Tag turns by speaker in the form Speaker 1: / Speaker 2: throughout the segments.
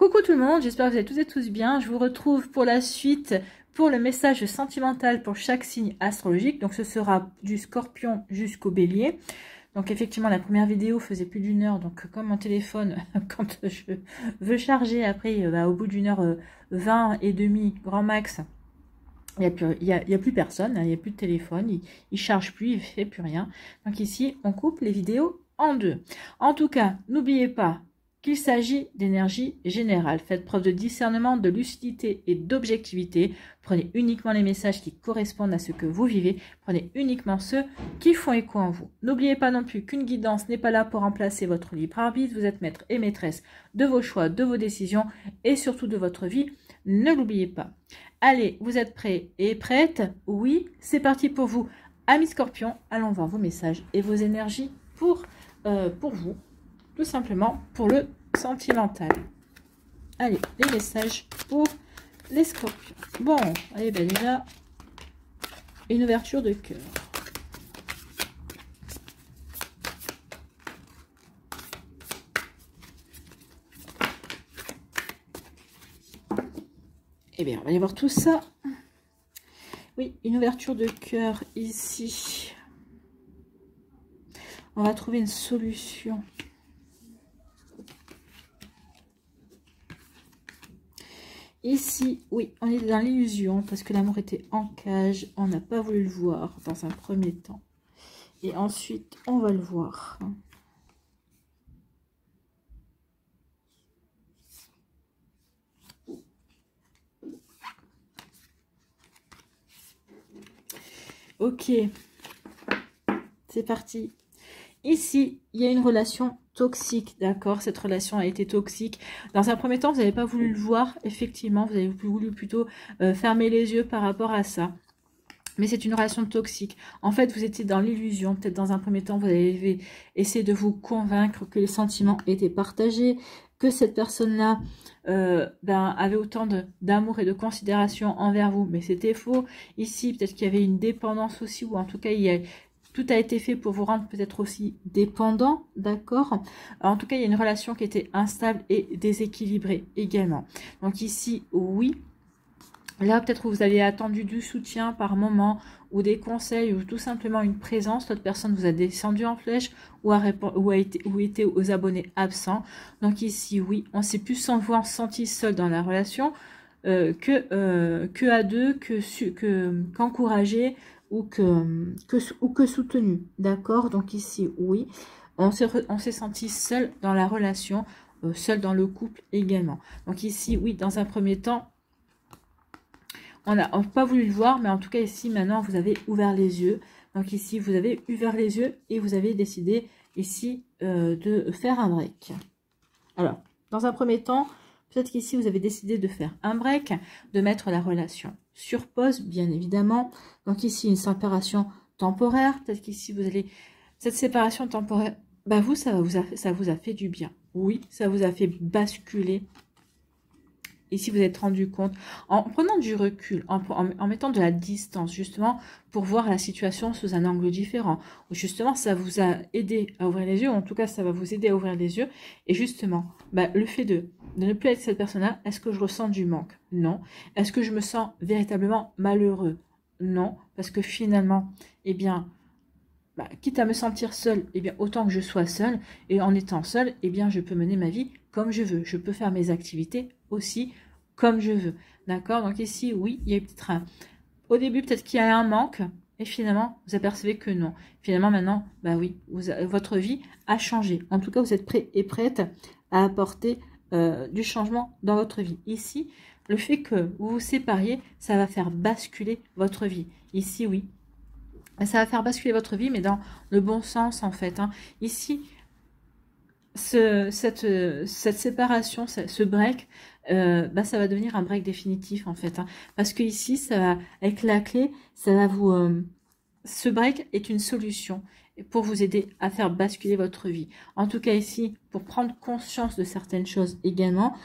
Speaker 1: Coucou tout le monde, j'espère que vous allez tous et tous bien. Je vous retrouve pour la suite pour le message sentimental pour chaque signe astrologique. Donc ce sera du Scorpion jusqu'au Bélier. Donc effectivement la première vidéo faisait plus d'1 heure, donc comme mon téléphone quand je veux charger après au bout d'1 h 20 et demie grand max, il n'y a plus personne, il n'y a plus de téléphone, il ne charge plus, il ne fait plus rien. Donc ici on coupe les vidéos en deux. En tout cas, n'oubliez pas qu'il s'agit d'énergie générale. Faites preuve de discernement, de lucidité et d'objectivité. Prenez uniquement les messages qui correspondent à ce que vous vivez. Prenez uniquement ceux qui font écho en vous. N'oubliez pas non plus qu'une guidance n'est pas là pour remplacer votre libre arbitre. Vous êtes maître et maîtresse de vos choix, de vos décisions et surtout de votre vie. Ne l'oubliez pas. Allez, vous êtes prêts et prêtes? Oui, c'est parti pour vous. Amis Scorpions, allons voir vos messages et vos énergies pour vous. Tout simplement pour le sentimental. Allez, les messages pour les Scorpions. Bon, allez, ben déjà, une ouverture de cœur. Eh bien, on va aller voir tout ça. Oui, une ouverture de cœur ici. On va trouver une solution. Ici, oui, on est dans l'illusion parce que l'amour était en cage. On n'a pas voulu le voir dans un premier temps. Et ensuite, on va le voir. Ok, c'est parti. Ici, il y a une relation toxique, d'accord? Cette relation a été toxique. Dans un premier temps, vous n'avez pas voulu le voir, effectivement. Vous avez voulu plutôt fermer les yeux par rapport à ça. Mais c'est une relation toxique. En fait, vous étiez dans l'illusion. Peut-être dans un premier temps, vous avez essayé de vous convaincre que les sentiments étaient partagés, que cette personne-là avait autant d'amour et de considération envers vous. Mais c'était faux. Ici, peut-être qu'il y avait une dépendance aussi, ou en tout cas, tout a été fait pour vous rendre peut-être aussi dépendant, d'accord? En tout cas, il y a une relation qui était instable et déséquilibrée également. Donc ici, oui. Là, peut-être vous avez attendu du soutien par moment, ou des conseils, ou tout simplement une présence. L'autre personne vous a descendu en flèche, ou était aux abonnés absents. Donc ici, oui, on s'est plus senti seul dans la relation, que à deux, qu'encouragé, ou que soutenu, d'accord? Donc ici, oui, on s'est senti seul dans la relation, seul dans le couple également. Donc ici, oui, dans un premier temps, on n'a pas voulu le voir, mais en tout cas ici, maintenant, vous avez ouvert les yeux. Donc ici, vous avez ouvert les yeux et vous avez décidé ici de faire un break. Alors, dans un premier temps, peut-être qu'ici, vous avez décidé de faire un break, de mettre la relation sur pause, bien évidemment. Donc ici, une séparation temporaire. Peut-être qu'ici, vous allez... Cette séparation temporaire, bah vous, ça vous a fait du bien. Oui, ça vous a fait basculer. Ici, vous êtes rendu compte, en prenant du recul, en mettant de la distance, justement, pour voir la situation sous un angle différent. Justement, ça vous a aidé à ouvrir les yeux, en tout cas, ça va vous aider à ouvrir les yeux. Et justement, le fait de ne plus être cette personne-là, est-ce que je ressens du manque? Non. Est-ce que je me sens véritablement malheureux? Non. Parce que finalement, eh bien, quitte à me sentir seule, eh bien, autant que je sois seule. Et en étant seule, eh bien, je peux mener ma vie comme je veux. Je peux faire mes activités aussi comme je veux. D'accord? Donc ici, oui, il y a peut-être au début, peut-être qu'il y a un manque. Et finalement, vous apercevez que non. Finalement, maintenant, oui, votre vie a changé. En tout cas, vous êtes prêts et prêtes à apporter du changement dans votre vie. Ici, le fait que vous vous sépariez, ça va faire basculer votre vie. Ici, oui. Ça va faire basculer votre vie, mais dans le bon sens, en fait. Hein. Ici, cette séparation, ce break, ça va devenir un break définitif, en fait. Hein. Parce que ici, ça va, avec la clé, ça va vous... ce break est une solution pour vous aider à faire basculer votre vie. En tout cas, ici, pour prendre conscience de certaines choses également,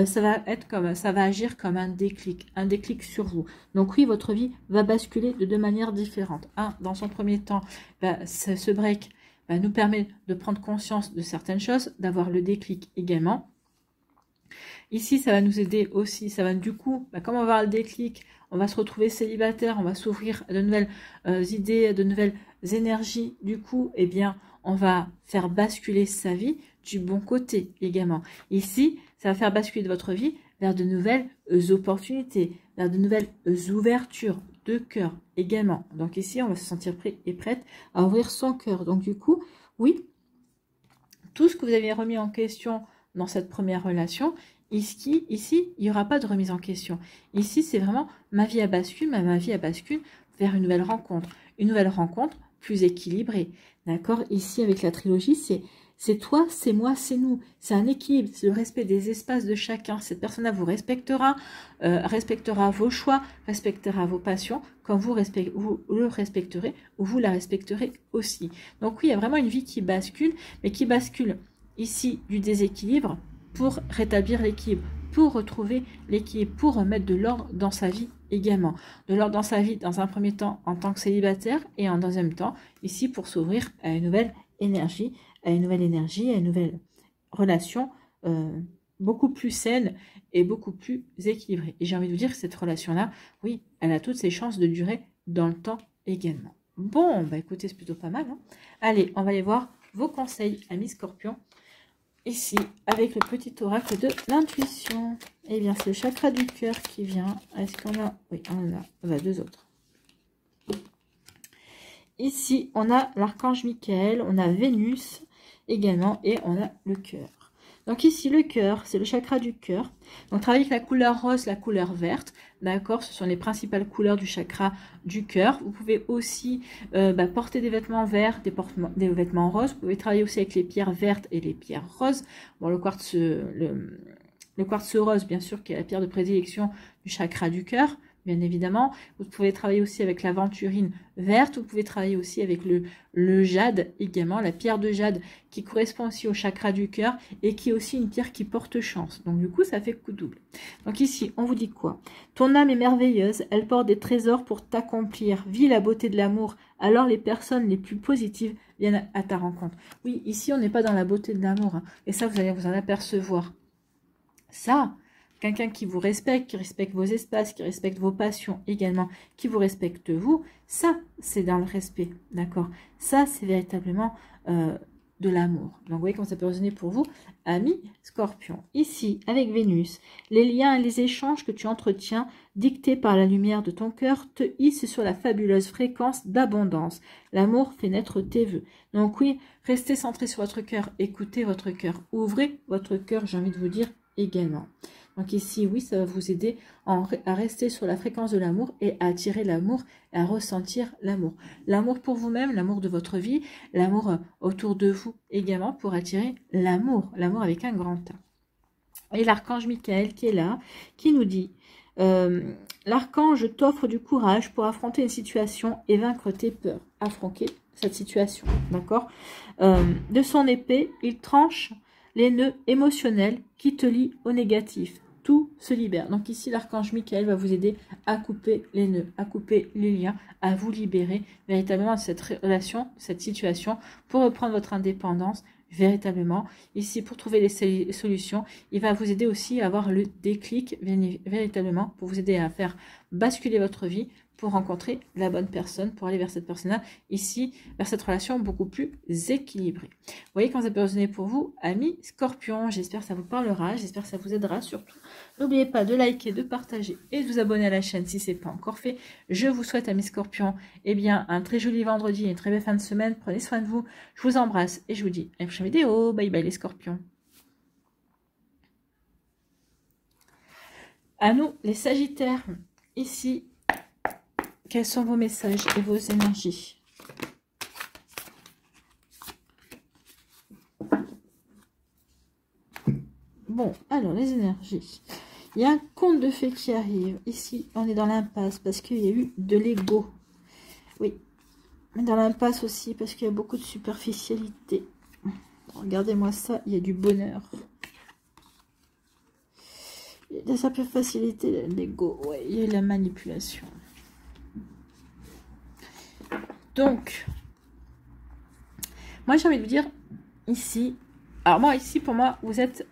Speaker 1: ça va agir comme un déclic sur vous. Donc oui, votre vie va basculer de deux manières différentes. Dans son premier temps, ce break nous permet de prendre conscience de certaines choses, d'avoir le déclic également. Ici, ça va nous aider aussi. Ça va du coup, comme on va avoir le déclic, on va se retrouver célibataire, on va s'ouvrir à de nouvelles idées, à de nouvelles énergies. Du coup, eh bien, on va faire basculer sa vie du bon côté également. Ici, ça va faire basculer votre vie vers de nouvelles opportunités, vers de nouvelles ouvertures de cœur également. Donc ici, on va se sentir prêt et prête à ouvrir son cœur. Donc du coup, oui, tout ce que vous avez remis en question dans cette première relation, ici, il n'y aura pas de remise en question. Ici, c'est vraiment ma vie à bascule, ma vie à bascule vers une nouvelle rencontre plus équilibrée. D'accord? Ici, avec la trilogie, c'est toi, c'est moi, c'est nous. C'est un équilibre, c'est le respect des espaces de chacun. Cette personne-là vous respectera, respectera vos choix, respectera vos passions, comme vous le respecterez ou vous la respecterez aussi. Donc oui, il y a vraiment une vie qui bascule, mais qui bascule ici du déséquilibre pour rétablir l'équilibre, pour retrouver l'équilibre, pour remettre de l'ordre dans sa vie également. De l'ordre dans sa vie, dans un premier temps, en tant que célibataire, et en deuxième temps, ici, pour s'ouvrir à une nouvelle énergie, à une nouvelle relation beaucoup plus saine et beaucoup plus équilibrée. Et j'ai envie de vous dire que cette relation-là, oui, elle a toutes ses chances de durer dans le temps également. Bon, bah écoutez, c'est plutôt pas mal. Hein. Allez, on va aller voir vos conseils, amis Scorpions. Ici, avec le petit oracle de l'intuition. Eh bien, c'est le chakra du cœur qui vient. Est-ce qu'on a... Oui, on en a. On a deux autres. Ici, on a l'archange Michael, on a Vénus également, et on a le cœur. Donc ici, le cœur, c'est le chakra du cœur. Donc, travaille avec la couleur rose, la couleur verte. D'accord, ce sont les principales couleurs du chakra du cœur. Vous pouvez aussi porter des vêtements verts, des vêtements roses. Vous pouvez travailler aussi avec les pierres vertes et les pierres roses. Bon, le quartz rose, bien sûr, qui est la pierre de prédilection du chakra du cœur. Bien évidemment, vous pouvez travailler aussi avec l'aventurine verte, vous pouvez travailler aussi avec le jade également, la pierre de jade qui correspond aussi au chakra du cœur et qui est aussi une pierre qui porte chance. Donc du coup, ça fait coup double. Donc ici, on vous dit quoi? Ton âme est merveilleuse, elle porte des trésors pour t'accomplir. Vis la beauté de l'amour, alors les personnes les plus positives viennent à ta rencontre. Oui, ici, on n'est pas dans la beauté de l'amour, hein, et ça, vous allez vous en apercevoir. Ça... Quelqu'un qui vous respecte, qui respecte vos espaces, qui respecte vos passions également, qui vous respecte vous, ça, c'est dans le respect, d'accord? Ça, c'est véritablement de l'amour. Donc, vous voyez comment ça peut résonner pour vous, amis Scorpion. Ici, avec Vénus, les liens et les échanges que tu entretiens, dictés par la lumière de ton cœur, te hissent sur la fabuleuse fréquence d'abondance. L'amour fait naître tes vœux. Donc oui, restez centré sur votre cœur, écoutez votre cœur, ouvrez votre cœur, j'ai envie de vous dire également. Donc ici, oui, ça va vous aider à rester sur la fréquence de l'amour et à attirer l'amour et à ressentir l'amour. L'amour pour vous-même, l'amour de votre vie, l'amour autour de vous également pour attirer l'amour. L'amour avec un grand A. Et l'archange Michael qui est là, qui nous dit l'archange t'offre du courage pour affronter une situation et vaincre tes peurs. Affronter cette situation, d'accord? De son épée, il tranche les nœuds émotionnels qui te lient au négatif. Tout se libère. Donc ici, l'archange Michael va vous aider à couper les nœuds, à couper les liens, à vous libérer véritablement de cette relation, de cette situation, pour reprendre votre indépendance véritablement. Ici, pour trouver les solutions, il va vous aider aussi à avoir le déclic véritablement, pour vous aider à faire basculer votre vie, pour rencontrer la bonne personne, pour aller vers cette personne-là, ici, vers cette relation beaucoup plus équilibrée. Vous voyez quand ça peut résonner pour vous, amis Scorpion. J'espère que ça vous parlera, j'espère que ça vous aidera surtout. N'oubliez pas de liker, de partager et de vous abonner à la chaîne si ce n'est pas encore fait. Je vous souhaite, amis Scorpion, eh bien, un très joli vendredi et une très belle fin de semaine. Prenez soin de vous, je vous embrasse et je vous dis à la prochaine vidéo. Bye bye les Scorpions. À nous, les Sagittaires, ici, quels sont vos messages et vos énergies? Bon, alors les énergies. Il y a un conte de fées qui arrive. Ici, on est dans l'impasse parce qu'il y a eu de l'ego. Oui, mais dans l'impasse aussi parce qu'il y a beaucoup de superficialité. Regardez-moi ça, il y a du bonheur. Il y a de la superficialité, de l'ego. Ouais, il y a la manipulation. Donc, moi j'ai envie de vous dire ici, alors moi ici pour moi vous êtes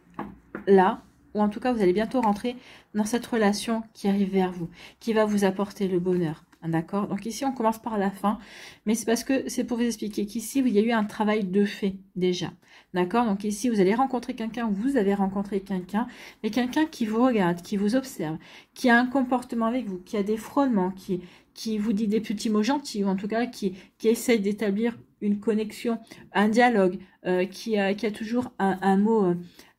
Speaker 1: là ou en tout cas, vous allez bientôt rentrer dans cette relation qui arrive vers vous, qui va vous apporter le bonheur. D'accord? Donc ici, on commence par la fin, mais c'est parce que c'est pour vous expliquer qu'ici, il y a eu un travail de fait déjà. D'accord? Donc ici, vous allez rencontrer quelqu'un, ou vous avez rencontré quelqu'un, mais quelqu'un qui vous regarde, qui vous observe, qui a un comportement avec vous, qui a des frôlements, qui vous dit des petits mots gentils, ou en tout cas qui essaye d'établir une connexion, un dialogue, qui a toujours un mot,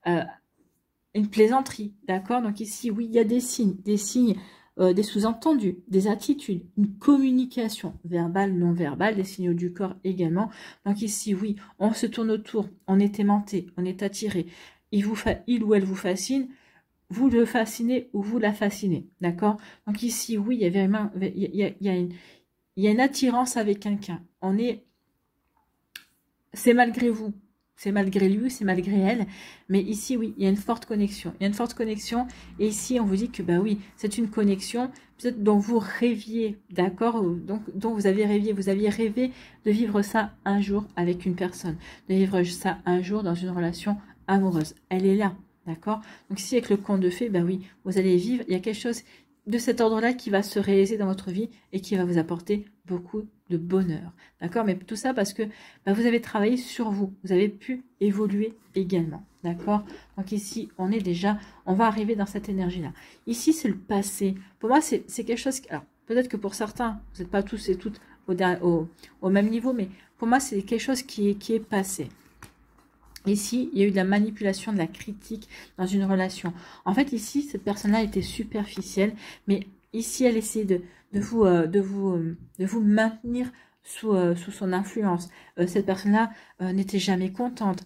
Speaker 1: une plaisanterie. D'accord? Donc ici, oui, il y a des signes, des sous-entendus, des attitudes, une communication verbale, non verbale, des signaux du corps également. Donc ici, oui, on se tourne autour, on est aimanté, on est attiré. Il ou elle vous fascine, vous le fascinez ou vous la fascinez. D'accord? Donc ici, oui, il y a vraiment, il y a une attirance avec quelqu'un. C'est malgré vous. C'est malgré lui, c'est malgré elle. Mais ici, oui, il y a une forte connexion. Il y a une forte connexion. Et ici, on vous dit que, bah oui, c'est une connexion peut-être dont vous rêviez, d'accord? Dont vous avez rêvé. Vous aviez rêvé de vivre ça un jour avec une personne. De vivre ça un jour dans une relation amoureuse. Elle est là, d'accord? Donc ici, avec le conte de fées, bah oui, vous allez vivre. Il y a quelque chose de cet ordre-là qui va se réaliser dans votre vie et qui va vous apporter beaucoup de bonheur. D'accord? Mais tout ça parce que bah, vous avez travaillé sur vous. Vous avez pu évoluer également. D'accord? Donc ici, on va arriver dans cette énergie-là. Ici, c'est le passé. Pour moi, c'est quelque chose... Alors, peut-être que pour certains, vous n'êtes pas tous et toutes au même niveau, mais pour moi, c'est quelque chose qui est passé. Ici, il y a eu de la manipulation, de la critique dans une relation. En fait, ici, cette personne-là était superficielle, mais ici, elle essaie de vous maintenir sous son influence. Cette personne-là n'était jamais contente.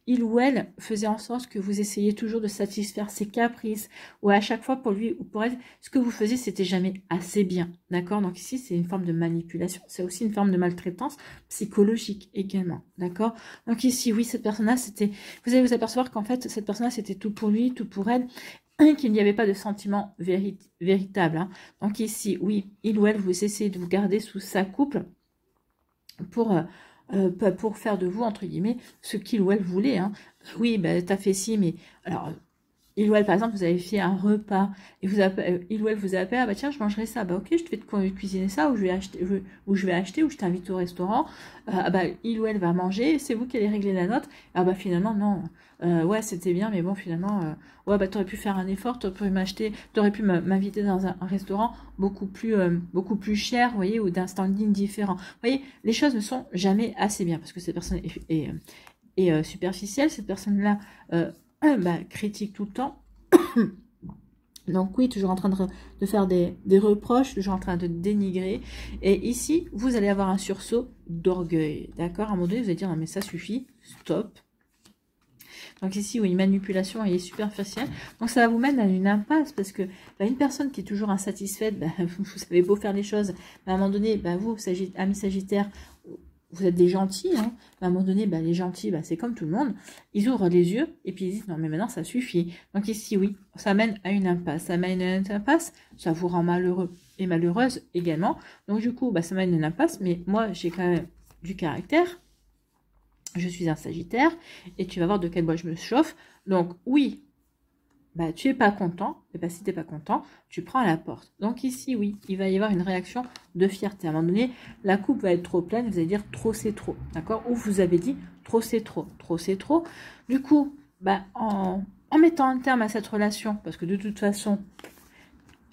Speaker 1: Il ou elle faisait en sorte que vous essayiez toujours de satisfaire ses caprices, ou à chaque fois pour lui ou pour elle, ce que vous faisiez, c'était jamais assez bien. D'accord? Donc ici, c'est une forme de manipulation. C'est aussi une forme de maltraitance psychologique également. D'accord? Donc ici, oui, cette personne-là, vous allez vous apercevoir qu'en fait, cette personne-là, c'était tout pour lui, tout pour elle, qu'il n'y avait pas de sentiment véritable. Hein. Donc ici, oui, il ou elle, vous essayez de vous garder sous sa coupe pour faire de vous, entre guillemets, ce qu'il ou elle voulait. Hein. Oui, bah, t'as fait ci, mais... Alors, il ou elle, par exemple, vous avez fait un repas, et il ou elle vous appelle, ah bah tiens, je mangerai ça, bah ok, je te fais cuisiner ça, ou je vais acheter, ou je t'invite au restaurant, ah bah il ou elle va manger, c'est vous qui allez régler la note, ah bah finalement, non, ouais, c'était bien, mais bon, finalement, ouais, bah t'aurais pu faire un effort, t'aurais pu m'inviter dans un restaurant beaucoup plus cher, vous voyez, ou d'un standing différent. Vous voyez, les choses ne sont jamais assez bien, parce que cette personne est superficielle, cette personne-là, bah, critique tout le temps. Donc oui, toujours en train de faire des reproches, toujours en train de dénigrer. Et ici, vous allez avoir un sursaut d'orgueil. D'accord? À un moment donné, vous allez dire, non mais ça suffit, stop. Donc ici, oui, manipulation est superficielle. Donc ça vous mène à une impasse parce que bah, une personne qui est toujours insatisfaite, bah, vous savez beau faire les choses, mais à un moment donné, bah, vous, amis Sagittaire, vous êtes des gentils, hein. À un moment donné, bah, les gentils, bah, c'est comme tout le monde. Ils ouvrent les yeux et puis ils disent non mais maintenant ça suffit. Donc ici, oui, ça mène à une impasse. Ça mène à une impasse, ça vous rend malheureux et malheureuse également. Donc du coup, bah, ça mène à une impasse, mais moi j'ai quand même du caractère. Je suis un Sagittaire et tu vas voir de quel bois je me chauffe. Donc oui, bah, tu n'es pas content, et bah, si tu n'es pas content, tu prends la porte. Donc ici, oui, il va y avoir une réaction de fierté. À un moment donné, la coupe va être trop pleine, vous allez dire trop c'est trop, d'accord? Ou vous avez dit trop c'est trop, trop c'est trop. Du coup, bah, en mettant un terme à cette relation, parce que de toute façon,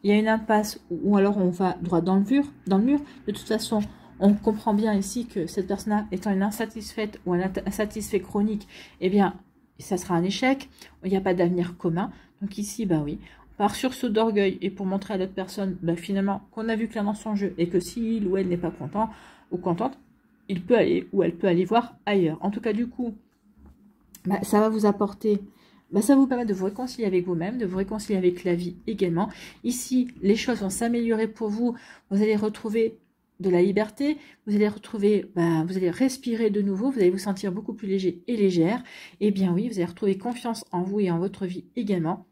Speaker 1: il y a une impasse, ou alors on va droit dans le mur. De toute façon, on comprend bien ici que cette personne-là étant une insatisfaite ou un insatisfait chronique, eh bien, ça sera un échec. Il n'y a pas d'avenir commun. Donc ici, bah oui, par sursaut d'orgueil et pour montrer à l'autre personne, bah, finalement, qu'on a vu clairement son jeu et que s'il ou elle n'est pas content ou contente, il peut aller ou elle peut aller voir ailleurs. En tout cas, du coup, bah, ça va vous apporter... Bah, ça va vous permettre de vous réconcilier avec vous-même, de vous réconcilier avec la vie également. Ici, les choses vont s'améliorer pour vous. Vous allez retrouver de la liberté, vous allez retrouver, vous allez respirer de nouveau, vous allez vous sentir beaucoup plus léger et légère. Et bien oui, vous allez retrouver confiance en vous et en votre vie également.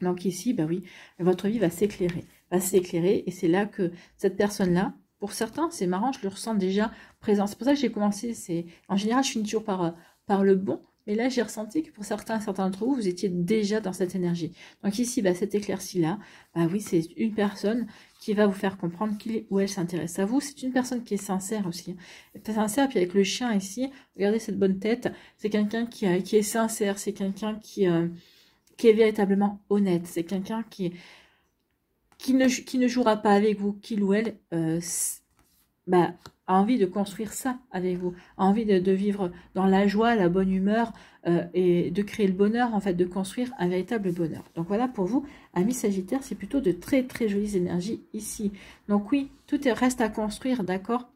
Speaker 1: Donc ici, bah oui, votre vie va s'éclairer. Et c'est là que cette personne-là, pour certains, c'est marrant, je le ressens déjà présent. C'est pour ça que j'ai commencé, en général, je finis toujours par le bon. Mais là, j'ai ressenti que pour certains d'entre vous, vous étiez déjà dans cette énergie. Donc ici, bah, cette éclaircie-là, bah oui, c'est une personne qui va vous faire comprendre qu'il ou elle s'intéresse à vous. C'est une personne qui est sincère aussi. Sincère, puis avec le chien ici, regardez cette bonne tête, c'est quelqu'un qui est sincère, c'est quelqu'un qui est véritablement honnête, c'est quelqu'un qui ne jouera pas avec vous, qu'il ou elle bah, a envie de construire ça avec vous, a envie de vivre dans la joie, la bonne humeur et de créer le bonheur, en fait, de construire un véritable bonheur. Donc voilà, pour vous, amis Sagittaire, c'est plutôt de très très jolies énergies ici. Donc oui, reste à construire, d'accord?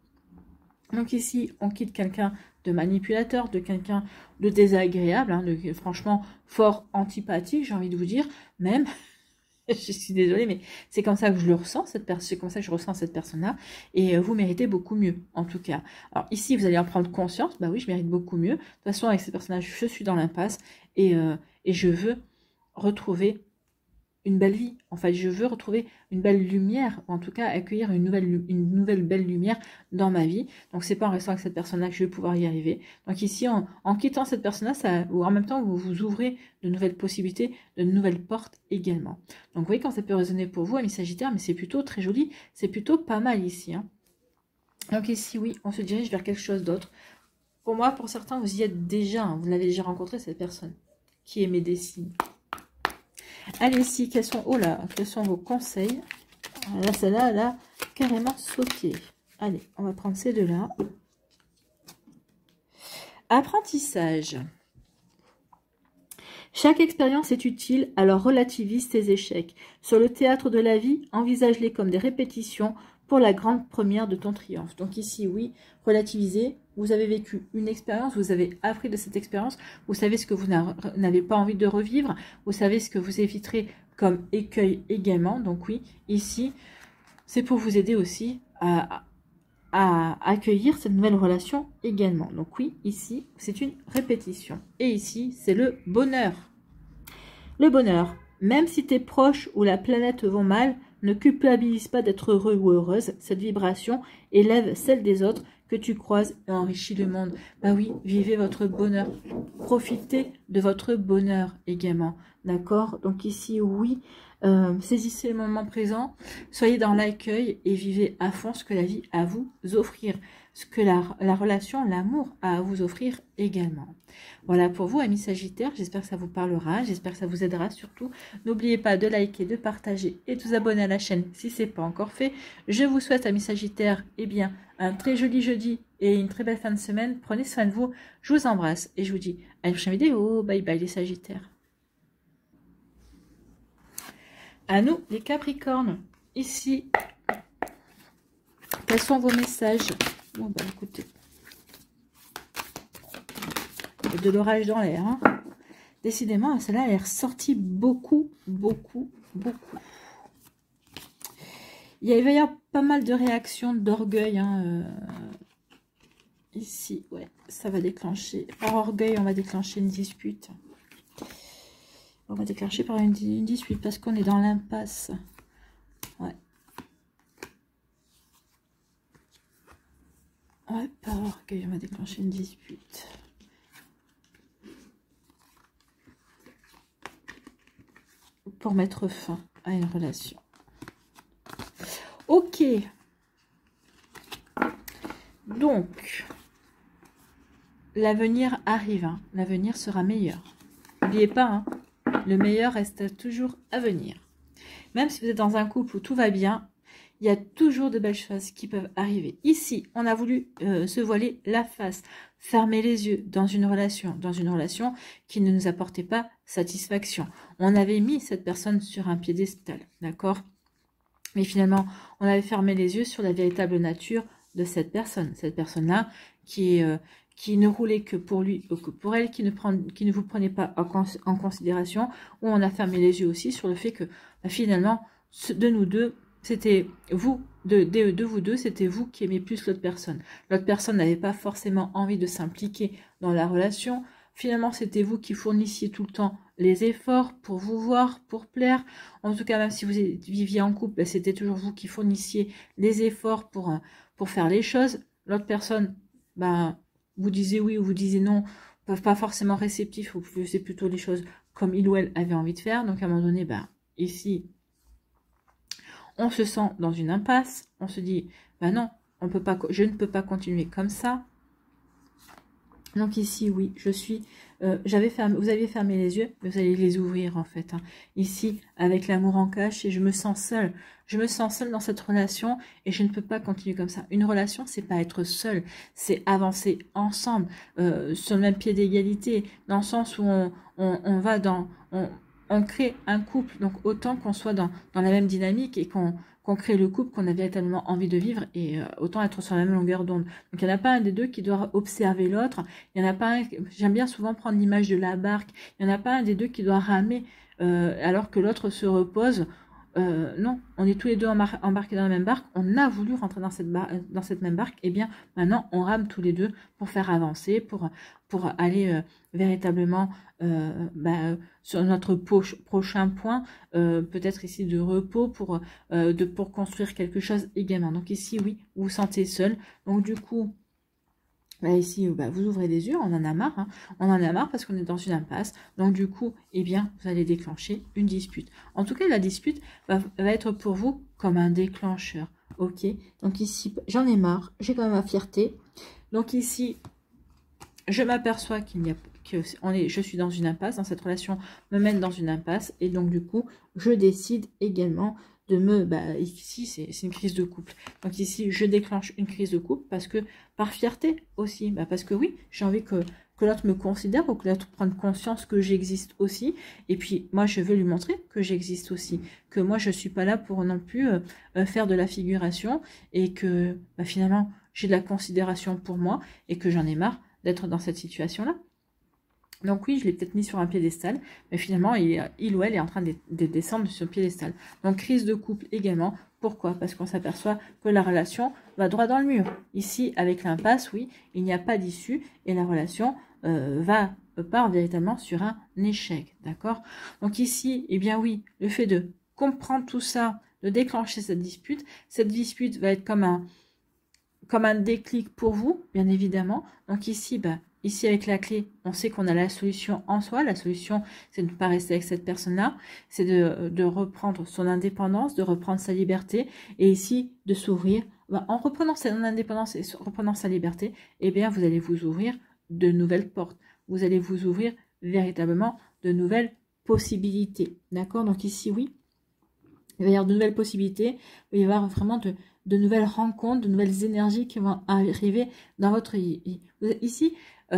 Speaker 1: Donc ici, on quitte quelqu'un de manipulateur, de quelqu'un de désagréable, hein, franchement fort antipathique, j'ai envie de vous dire, même... Je suis désolée, mais c'est comme ça que je le ressens, c'est comme ça que je ressens cette personne-là. Et vous méritez beaucoup mieux, en tout cas. Alors ici, vous allez en prendre conscience. Bah oui, je mérite beaucoup mieux. De toute façon, avec ces personnages, je suis dans l'impasse. Et je veux retrouver une belle vie. En fait, je veux retrouver une belle lumière, ou en tout cas accueillir une nouvelle belle lumière dans ma vie. Donc c'est pas en restant avec cette personne-là que je vais pouvoir y arriver. Donc ici, en quittant cette personne-là, ou en même temps, vous vous ouvrez de nouvelles possibilités, de nouvelles portes également. Donc vous voyez quand ça peut résonner pour vous, amis Sagittaire, mais c'est plutôt très joli, c'est plutôt pas mal ici. Hein. Donc ici, oui, on se dirige vers quelque chose d'autre. Pour moi, pour certains, vous y êtes déjà, hein, vous l'avez déjà rencontré, cette personne qui émet des signes. Allez, ici, quels sont vos conseils? Là, celle-là, elle a carrément sauté. Allez, on va prendre ces deux-là. Apprentissage. Chaque expérience est utile, alors relativise tes échecs. Sur le théâtre de la vie, envisage-les comme des répétitions pour la grande première de ton triomphe. Donc ici, oui, relativiser. Vous avez vécu une expérience, vous avez appris de cette expérience, vous savez ce que vous n'avez pas envie de revivre, vous savez ce que vous éviterez comme écueil également. Donc oui, ici, c'est pour vous aider aussi à accueillir cette nouvelle relation également. Donc oui, ici, c'est une répétition. Et ici, c'est le bonheur. Le bonheur, même si tes proches ou la planète vont mal, ne culpabilise pas d'être heureux ou heureuse. Cette vibration élève celle des autres que tu croises et enrichit le monde. Bah oui, vivez votre bonheur. Profitez de votre bonheur également. D'accord? Donc ici, oui, saisissez le moment présent. Soyez dans l'accueil et vivez à fond ce que la vie a à vous offrir. Ce que la relation, l'amour a à vous offrir également. Voilà pour vous, amis Sagittaires. J'espère que ça vous parlera. J'espère que ça vous aidera surtout. N'oubliez pas de liker, de partager et de vous abonner à la chaîne si ce n'est pas encore fait. Je vous souhaite, amis Sagittaires, eh bien, un très joli jeudi et une très belle fin de semaine. Prenez soin de vous. Je vous embrasse et je vous dis à une prochaine vidéo. Bye bye les Sagittaires. À nous, les Capricornes. Ici, quels sont vos messages? Bon, bah écoutez. De l'orage dans l'air. Hein. Décidément, celle-là, elle est ressortie beaucoup. Il va y avoir pas mal de réactions d'orgueil. Hein, ici, ouais, ça va déclencher. Par orgueil, on va déclencher une dispute. On va déclencher par une dispute parce qu'on est dans l'impasse. Ouais. Ouais, par orgueil, on va déclencher une dispute. Pour mettre fin à une relation. Ok. Donc, l'avenir arrive. Hein. L'avenir sera meilleur. N'oubliez pas, hein, le meilleur reste toujours à venir. Même si vous êtes dans un couple où tout va bien, il y a toujours de belles choses qui peuvent arriver. Ici, on a voulu se voiler la face, fermer les yeux dans une relation qui ne nous apportait pas satisfaction. On avait mis cette personne sur un piédestal, d'accord? Mais finalement, on avait fermé les yeux sur la véritable nature de cette personne. Cette personne-là qui ne roulait que pour lui ou que pour elle, qui ne vous prenait pas en considération, ou on a fermé les yeux aussi sur le fait que bah, finalement, de nous deux, c'était vous, de vous deux, c'était vous qui aimez plus l'autre personne. L'autre personne n'avait pas forcément envie de s'impliquer dans la relation. Finalement, c'était vous qui fournissiez tout le temps les efforts pour vous voir, pour plaire. En tout cas, même si vous viviez en couple, c'était toujours vous qui fournissiez les efforts pour faire les choses. L'autre personne, ben, vous disiez oui ou vous disiez non pas forcément réceptifs, vous faisiez plutôt les choses comme il ou elle avait envie de faire. Donc à un moment donné, bah, ici, on se sent dans une impasse, on se dit, bah non, on peut pas, je ne peux pas continuer comme ça. Donc ici, oui, je suis, vous aviez fermé les yeux, mais vous allez les ouvrir en fait. Hein. Ici, avec l'amour en cache, et je me sens seule. Je me sens seule dans cette relation et je ne peux pas continuer comme ça. Une relation, c'est pas être seul, c'est avancer ensemble, sur le même pied d'égalité, dans le sens où on va dans, on crée un couple, donc autant qu'on soit dans la même dynamique et qu'on crée le couple qu'on a véritablement envie de vivre et autant être sur la même longueur d'onde. Donc il n'y en a pas un des deux qui doit observer l'autre, il n'y en a pas un, j'aime bien souvent prendre l'image de la barque, il n'y en a pas un des deux qui doit ramer alors que l'autre se repose. Non, on est tous les deux embarqués dans la même barque, on a voulu rentrer dans cette même barque, et bien maintenant on rame tous les deux pour faire avancer, pour aller véritablement sur notre prochain point, peut-être ici de repos pour construire quelque chose également. Donc ici, oui, vous vous sentez seul, donc du coup, là, ici, vous ouvrez les yeux, on en a marre, hein. On en a marre parce qu'on est dans une impasse. Donc du coup, eh bien, vous allez déclencher une dispute. En tout cas, la dispute va être pour vous comme un déclencheur. Ok, donc ici, j'en ai marre, j'ai quand même ma fierté. Donc ici, je m'aperçois je suis dans une impasse, dans cette relation me mène dans une impasse. Et donc du coup, je décide également ici c'est une crise de couple, donc ici je déclenche une crise de couple parce que par fierté aussi, parce que oui, j'ai envie que l'autre me considère ou que l'autre prenne conscience que j'existe aussi, et puis moi je veux lui montrer que j'existe aussi, que moi je suis pas là pour non plus faire de la figuration, et que finalement j'ai de la considération pour moi et que j'en ai marre d'être dans cette situation là. Donc oui, je l'ai peut-être mis sur un piédestal, mais finalement, il ou elle est en train de descendre sur le piédestal. Donc crise de couple également. Pourquoi? Parce qu'on s'aperçoit que la relation va droit dans le mur. Ici, avec l'impasse, oui, il n'y a pas d'issue et la relation part véritablement sur un échec. D'accord? Donc ici, eh bien oui, le fait de comprendre tout ça, de déclencher cette dispute va être comme un déclic pour vous, bien évidemment. Donc ici, ici, avec la clé, on sait qu'on a la solution en soi. La solution, c'est de ne pas rester avec cette personne-là. C'est de reprendre son indépendance, de reprendre sa liberté. Et ici, de s'ouvrir. En reprenant son indépendance et reprenant sa liberté, eh bien, vous allez vous ouvrir de nouvelles portes. Vous allez vous ouvrir véritablement de nouvelles possibilités. D'accord? Donc ici, oui, il va y avoir de nouvelles possibilités. Il va y avoir vraiment de nouvelles rencontres, de nouvelles énergies qui vont arriver dans votre vie. Ici,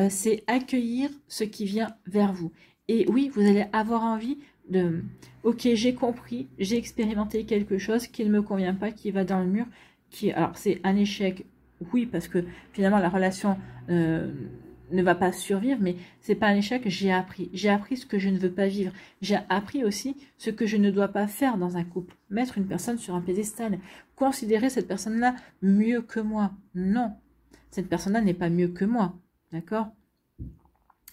Speaker 1: c'est accueillir ce qui vient vers vous. Et oui, vous allez avoir envie de... Ok, j'ai compris, j'ai expérimenté quelque chose qui ne me convient pas, qui va dans le mur. Alors, c'est un échec, oui, parce que finalement, la relation ne va pas survivre, mais c'est pas un échec, j'ai appris. J'ai appris ce que je ne veux pas vivre. J'ai appris aussi ce que je ne dois pas faire dans un couple. Mettre une personne sur un piédestal. Considérer cette personne-là mieux que moi. Non, cette personne-là n'est pas mieux que moi. D'accord?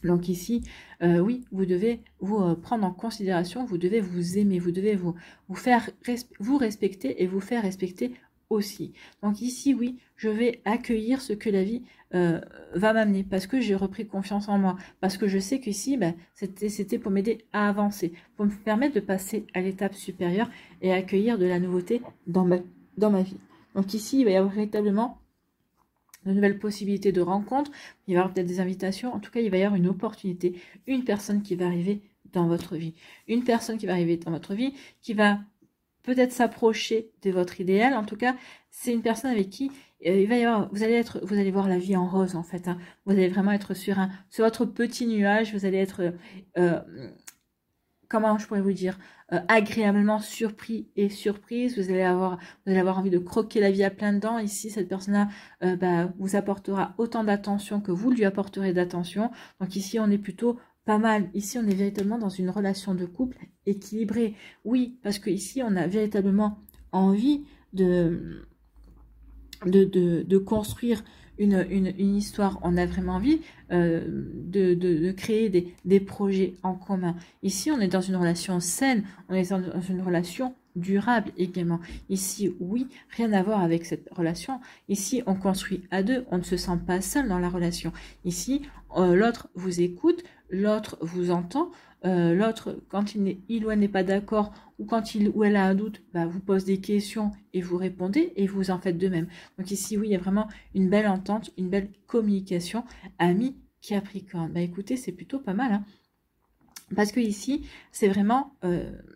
Speaker 1: Donc ici, oui, vous devez vous prendre en considération, vous devez vous aimer, vous devez vous respecter et vous faire respecter aussi. Donc ici, oui, je vais accueillir ce que la vie va m'amener parce que j'ai repris confiance en moi, parce que je sais qu'ici, c'était pour m'aider à avancer, pour me permettre de passer à l'étape supérieure et accueillir de la nouveauté dans ma vie. Donc ici, il va y avoir véritablement de nouvelles possibilités de rencontres, il va y avoir peut-être des invitations, en tout cas il va y avoir une opportunité, une personne qui va arriver dans votre vie, une personne qui va arriver dans votre vie, qui va peut-être s'approcher de votre idéal, en tout cas c'est une personne avec qui il va y avoir, vous allez voir la vie en rose en fait, hein. Vous allez vraiment être sur votre petit nuage, vous allez être comment je pourrais vous dire, agréablement surpris et surprise. Vous allez avoir envie de croquer la vie à plein dents. Ici, cette personne-là vous apportera autant d'attention que vous lui apporterez d'attention. Donc ici, on est plutôt pas mal. Ici, on est véritablement dans une relation de couple équilibrée. Oui, parce que ici, on a véritablement envie de construire une histoire. On a vraiment envie de créer des projets en commun. Ici, on est dans une relation saine, on est dans une relation durable également. Ici, oui, rien à voir avec cette relation. Ici, on construit à deux, on ne se sent pas seul dans la relation. Ici, l'autre vous écoute, l'autre vous entend, l'autre, quand il ou elle n'est pas d'accord, ou quand il ou elle a un doute, bah, vous pose des questions et vous répondez, et vous en faites de même. Donc ici, oui, il y a vraiment une belle entente, une belle communication. Ami Capricorne, bah écoutez, c'est plutôt pas mal, hein. Parce que ici, c'est vraiment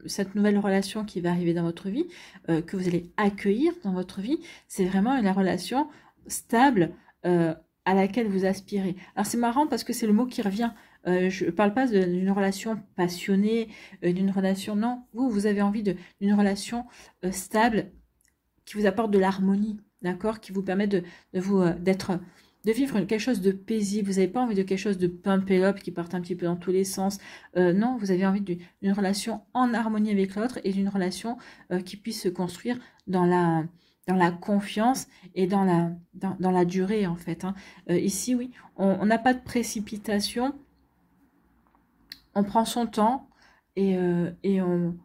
Speaker 1: cette nouvelle relation qui va arriver dans votre vie, que vous allez accueillir dans votre vie. C'est vraiment une relation stable à laquelle vous aspirez. Alors c'est marrant parce que c'est le mot qui revient. Je ne parle pas d'une relation passionnée, d'une relation... Non, vous avez envie d'une relation stable qui vous apporte de l'harmonie, d'accord, qui vous permet de vivre quelque chose de paisible. Vous n'avez pas envie de quelque chose de pump et up qui parte un petit peu dans tous les sens. Non, vous avez envie d'une relation en harmonie avec l'autre et d'une relation qui puisse se construire dans la confiance et dans la durée, en fait, hein. Ici, oui, on n'a pas de précipitation. On prend son temps et on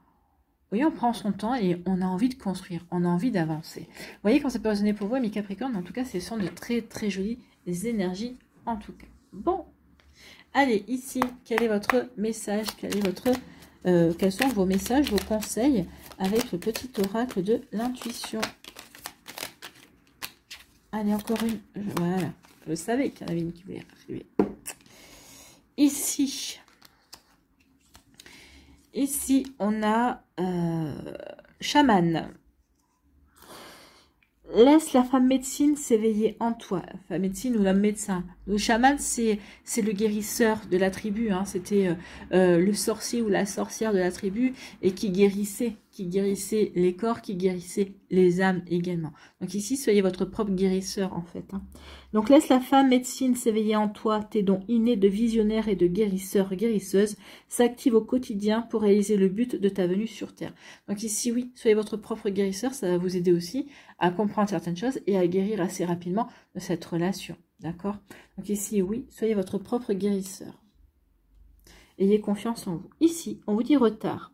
Speaker 1: prend son temps et on a envie de construire, on a envie d'avancer. Vous voyez quand ça peut résonner pour vous, mes Capricornes, en tout cas, ce sont de très très jolies énergies, en tout cas. Bon, allez, ici, quel est votre message? Quels sont vos messages, vos conseils avec le petit oracle de l'intuition? Allez, encore une. Voilà, je savais qu'il y en avait une qui voulait arriver. Ici, on a chaman. Laisse la femme médecine s'éveiller en toi. La femme médecine ou l'homme médecin. Le chaman, c'est le guérisseur de la tribu, hein. C'était le sorcier ou la sorcière de la tribu et qui guérissait les corps, qui guérissait les âmes également. Donc ici, soyez votre propre guérisseur en fait, hein. Donc laisse la femme médecine s'éveiller en toi. Tes dons innés de visionnaire et de guérisseur, guérisseuse s'activent au quotidien pour réaliser le but de ta venue sur Terre. Donc ici, oui, soyez votre propre guérisseur. Ça va vous aider aussi à comprendre certaines choses et à guérir assez rapidement de cette relation. D'accord? Donc ici, oui, soyez votre propre guérisseur. Ayez confiance en vous. Ici, on vous dit retard.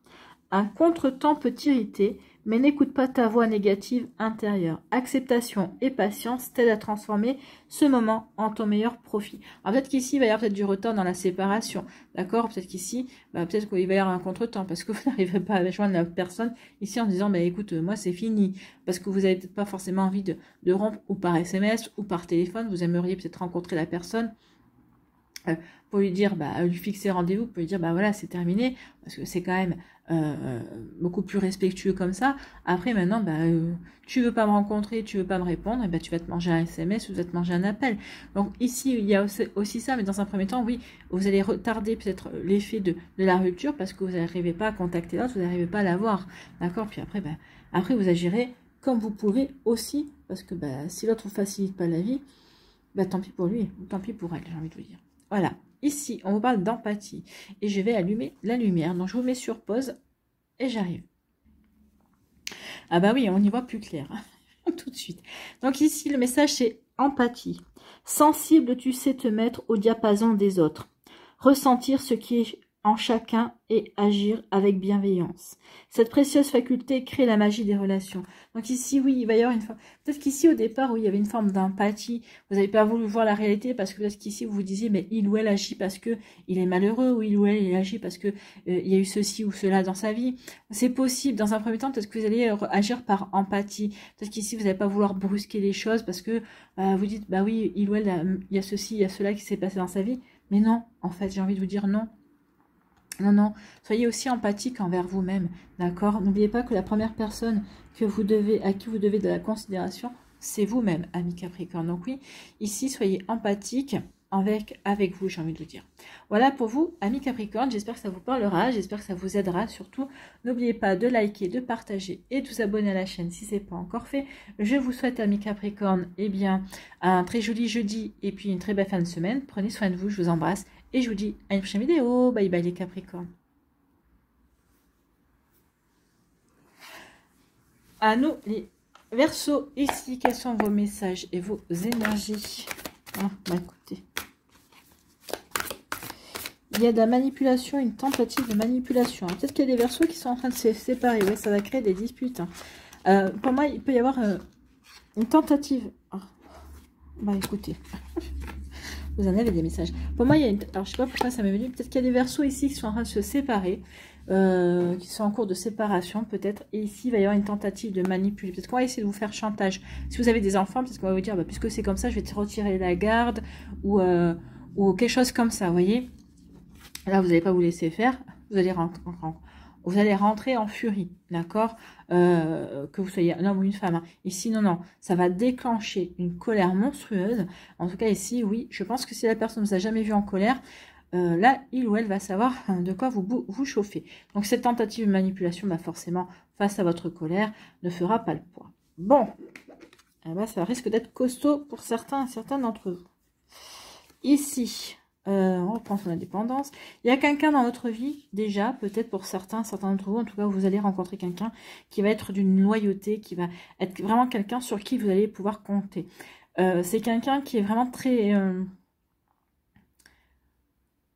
Speaker 1: Un contretemps peut t'irriter, mais n'écoute pas ta voix négative intérieure. Acceptation et patience t'aident à transformer ce moment en ton meilleur profit. Alors peut-être qu'ici, il va y avoir peut-être du retard dans la séparation. D'accord? Peut-être qu'ici, peut-être qu'il va y avoir un contretemps parce que vous n'arrivez pas à joindre la personne ici en disant, écoute, moi c'est fini. Parce que vous n'avez peut-être pas forcément envie de rompre ou par SMS ou par téléphone. Vous aimeriez peut-être rencontrer la personne. Pour lui dire, lui fixer rendez-vous, pour lui dire, voilà, c'est terminé, parce que c'est quand même beaucoup plus respectueux comme ça. Après, maintenant, tu veux pas me rencontrer, tu veux pas me répondre, et tu vas te manger un SMS ou tu vas te manger un appel. Donc ici, il y a aussi ça, mais dans un premier temps, oui, vous allez retarder peut-être l'effet de la rupture, parce que vous n'arrivez pas à contacter l'autre, vous n'arrivez pas à l'avoir, d'accord? Puis après, après, vous agirez comme vous pouvez aussi, parce que si l'autre vous facilite pas la vie, tant pis pour lui, tant pis pour elle, j'ai envie de vous dire. Voilà, ici, on vous parle d'empathie. Et je vais allumer la lumière. Donc, je vous mets sur pause et j'arrive. Ah oui, on y voit plus clair. Tout de suite. Donc ici, le message, c'est empathie. Sensible, tu sais te mettre au diapason des autres. Ressentir ce qui est en chacun et agir avec bienveillance. Cette précieuse faculté crée la magie des relations. Donc ici, oui, il va y avoir une forme... Peut-être qu'ici, au départ, oui, il y avait une forme d'empathie. Vous n'avez pas voulu voir la réalité parce que peut-être qu'ici, vous vous disiez, mais il ou elle agit parce que il est malheureux, ou il ou elle agit parce que il y a eu ceci ou cela dans sa vie. C'est possible. Dans un premier temps, peut-être que vous allez agir par empathie. Peut-être qu'ici, vous n'allez pas vouloir brusquer les choses parce que vous dites, oui, il ou elle, il y a ceci, il y a cela qui s'est passé dans sa vie. Mais non, en fait, j'ai envie de vous dire non. Non, soyez aussi empathique envers vous-même, d'accord? N'oubliez pas que la première personne à qui vous devez de la considération, c'est vous-même, ami Capricorne. Donc oui, ici, soyez empathique avec vous, j'ai envie de vous dire. Voilà pour vous, ami Capricorne. J'espère que ça vous parlera, j'espère que ça vous aidera. Surtout, n'oubliez pas de liker, de partager et de vous abonner à la chaîne si ce n'est pas encore fait. Je vous souhaite, ami Capricorne, un très joli jeudi et puis une très belle fin de semaine. Prenez soin de vous, je vous embrasse. Et je vous dis à une prochaine vidéo. Bye bye les Capricornes. À nous les Verseaux, ici, quels sont vos messages et vos énergies? Écoutez. il y a de la manipulation, une tentative de manipulation. Peut-être qu'il y a des Verseaux qui sont en train de se séparer. Ouais, ça va créer des disputes. Hein. Pour moi, il peut y avoir une tentative. Oh. Bah écoutez, vous en avez des messages. Pour moi, il y a une... Alors, je sais pas pourquoi ça m'est venu. Peut-être qu'il y a des Verseaux ici qui sont en train de se séparer. Qui sont en cours de séparation peut-être. Et ici, il va y avoir une tentative de manipuler. Peut-être qu'on va essayer de vous faire chantage. Si vous avez des enfants, peut-être qu'on va vous dire, bah, puisque c'est comme ça, je vais te retirer la garde. Ou quelque chose comme ça, vous voyez. Là, vous n'allez pas vous laisser faire. Vous allez rentrer en furie, d'accord, que vous soyez un homme ou une femme. Hein. Ici, non, non, ça va déclencher une colère monstrueuse. En tout cas, ici, oui, je pense que si la personne ne vous a jamais vu en colère, là, il ou elle va savoir de quoi vous chauffer. Donc, cette tentative de manipulation, bah, forcément, face à votre colère, ne fera pas le poids. Bon, eh ben, ça risque d'être costaud pour certains d'entre vous. Ici... on reprend son indépendance. Il y a quelqu'un dans votre vie, déjà, peut-être pour certains d'entre vous, en tout cas, vous allez rencontrer quelqu'un qui va être d'une loyauté, qui va être vraiment quelqu'un sur qui vous allez pouvoir compter. C'est quelqu'un qui est vraiment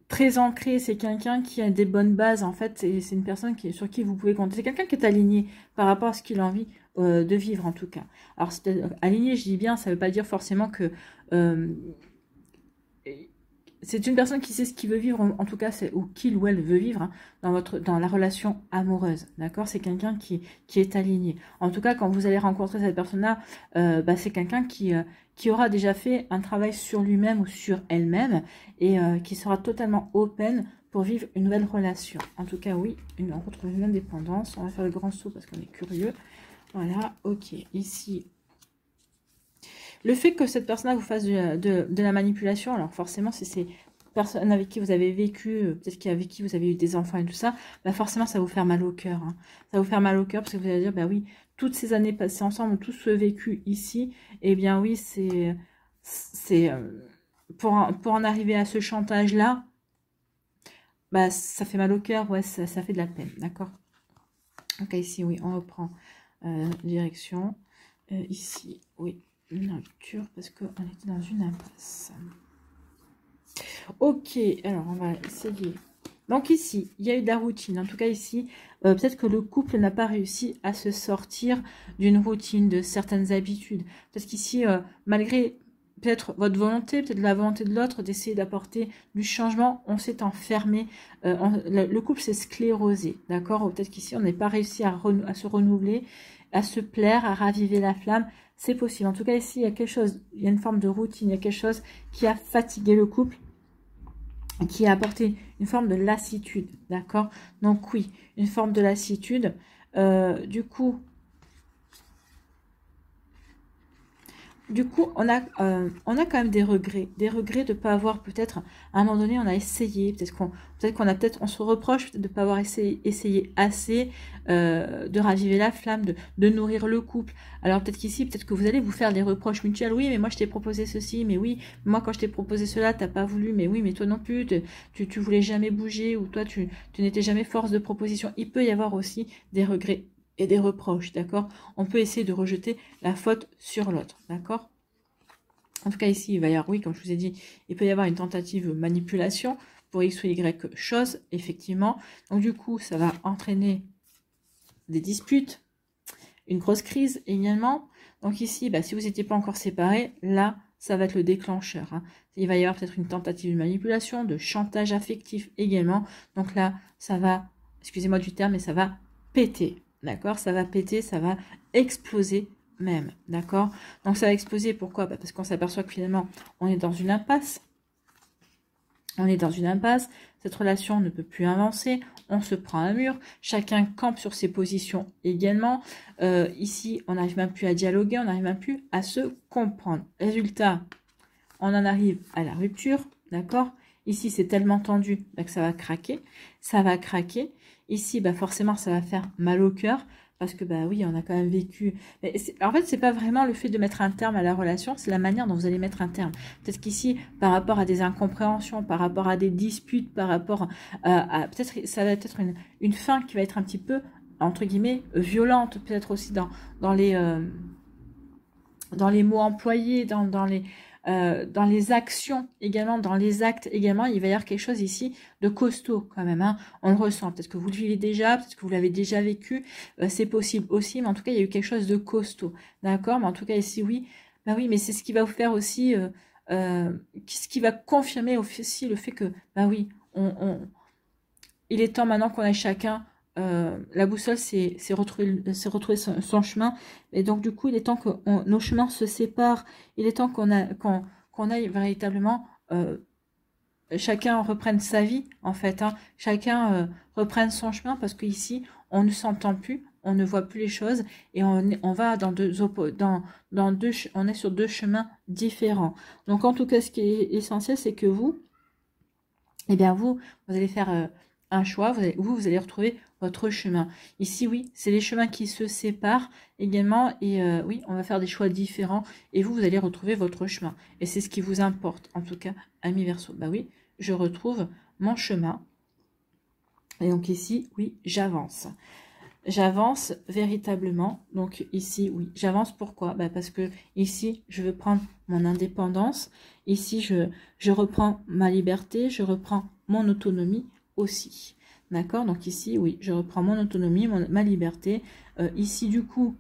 Speaker 1: très ancré, c'est quelqu'un qui a des bonnes bases, en fait, c'est une personne sur qui vous pouvez compter. C'est quelqu'un qui est aligné par rapport à ce qu'il a envie de vivre, en tout cas. Alors, aligné, je dis bien, ça ne veut pas dire forcément que... c'est une personne qui sait ce qu'il veut vivre, en tout cas, ou qu'il ou elle veut vivre hein, dans la relation amoureuse, d'accord. C'est quelqu'un qui est aligné. En tout cas, quand vous allez rencontrer cette personne-là, bah, c'est quelqu'un qui aura déjà fait un travail sur lui-même ou sur elle-même et qui sera totalement open pour vivre une nouvelle relation. En tout cas, oui, on retrouve une indépendance. On va faire le grand saut parce qu'on est curieux. Voilà, ok. Ici... Le fait que cette personne-là vous fasse de la manipulation, alors forcément, si c'est personne avec qui vous avez vécu, peut-être avec qui vous avez eu des enfants et tout ça, bah forcément, ça va vous faire mal au cœur. Hein. Ça va vous faire mal au cœur parce que vous allez dire, bah oui, toutes ces années passées ensemble, tout ce vécu ici, eh bien oui, c'est pour en arriver à ce chantage-là, bah ça fait mal au cœur, ouais, ça fait de la peine, d'accord. Ok, ici, oui, on reprend direction. Ici, oui. Une rupture parce qu'on était dans une impasse. Ok, alors on va essayer. Donc ici, il y a eu de la routine. En tout cas ici, peut-être que le couple n'a pas réussi à se sortir d'une routine, de certaines habitudes. Parce qu'ici, malgré peut-être votre volonté, peut-être la volonté de l'autre, d'essayer d'apporter du changement, on s'est enfermé. Le couple s'est sclérosé, d'accord. Peut-être qu'ici, on n'est pas réussi à se renouveler, à se plaire, à raviver la flamme. C'est possible. En tout cas, ici, il y a quelque chose, il y a une forme de routine, il y a quelque chose qui a fatigué le couple, qui a apporté une forme de lassitude, d'accord? Donc oui, une forme de lassitude. Du coup, on a quand même des regrets de ne pas avoir peut-être, à un moment donné, on a essayé, on se reproche de ne pas avoir essayé assez de raviver la flamme, de nourrir le couple. Alors peut-être qu'ici, peut-être que vous allez vous faire des reproches mutuels. Oui, mais moi je t'ai proposé ceci, mais oui, moi quand je t'ai proposé cela, t'as pas voulu, mais oui, mais toi non plus, tu voulais jamais bouger, ou toi tu n'étais jamais force de proposition. Il peut y avoir aussi des regrets et des reproches, d'accord? On peut essayer de rejeter la faute sur l'autre, d'accord? En tout cas, ici, il va y avoir, oui, comme je vous ai dit, il peut y avoir une tentative de manipulation pour X ou Y chose, effectivement. Donc, du coup, ça va entraîner des disputes, une grosse crise également. Donc, ici, bah, si vous n'étiez pas encore séparés, là, ça va être le déclencheur. Hein. Il va y avoir peut-être une tentative de manipulation, de chantage affectif également. Donc là, ça va, excusez-moi du terme, mais ça va péter. D'accord, ça va péter, ça va exploser même, d'accord. Donc ça va exploser, pourquoi? Bah parce qu'on s'aperçoit que finalement, on est dans une impasse. On est dans une impasse, cette relation ne peut plus avancer, on se prend un mur, chacun campe sur ses positions également. Ici, on n'arrive même plus à dialoguer, on n'arrive même plus à se comprendre. Résultat, on en arrive à la rupture, d'accord. Ici, c'est tellement tendu bah, que ça va craquer. Ça va craquer. Ici, bah, forcément, ça va faire mal au cœur. Parce que, bah oui, on a quand même vécu... Mais en fait, c'est pas vraiment le fait de mettre un terme à la relation, c'est la manière dont vous allez mettre un terme. Peut-être qu'ici, par rapport à des incompréhensions, par rapport à des disputes, par rapport à peut-être, ça va être une fin qui va être un petit peu, entre guillemets, violente. Peut-être aussi dans les mots employés, dans les... dans les actions également, dans les actes également, il va y avoir quelque chose ici de costaud quand même, hein. On le ressent, peut-être que vous le vivez déjà, peut-être que vous l'avez déjà vécu, c'est possible aussi, mais en tout cas, il y a eu quelque chose de costaud, d'accord? Mais en tout cas, ici, oui, bah oui, mais c'est ce qui va vous faire aussi, ce qui va confirmer aussi le fait que, bah oui, il est temps maintenant qu'on ait chacun, la boussole, c'est retrouver son chemin. Et donc, du coup, il est temps que nos chemins se séparent. Il est temps qu'on aille véritablement, chacun reprenne sa vie, en fait. Hein. Chacun reprenne son chemin parce qu'ici, on ne s'entend plus, on ne voit plus les choses et on va dans on est sur deux chemins différents. Donc, en tout cas, ce qui est essentiel, c'est que vous, eh bien, vous allez faire un choix, vous allez retrouver votre chemin. Ici, oui, c'est les chemins qui se séparent également. Et oui, on va faire des choix différents. Et vous allez retrouver votre chemin. Et c'est ce qui vous importe, en tout cas, ami Verseau. Bah oui, je retrouve mon chemin. Et donc ici, oui, j'avance. J'avance véritablement. Donc ici, oui, j'avance. Pourquoi? Bah parce que ici, je veux prendre mon indépendance. Ici, je reprends ma liberté. Je reprends mon autonomie aussi. D'accord? Donc ici, oui, je reprends mon autonomie, ma liberté. Ici, du coup,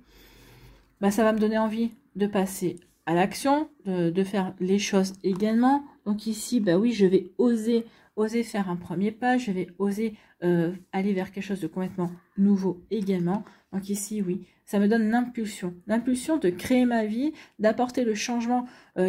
Speaker 1: bah, ça va me donner envie de passer à l'action, de faire les choses également. Donc ici, bah oui, je vais oser faire un premier pas. Je vais oser aller vers quelque chose de complètement nouveau également. Donc ici, oui, ça me donne l'impulsion de créer ma vie, d'apporter le changement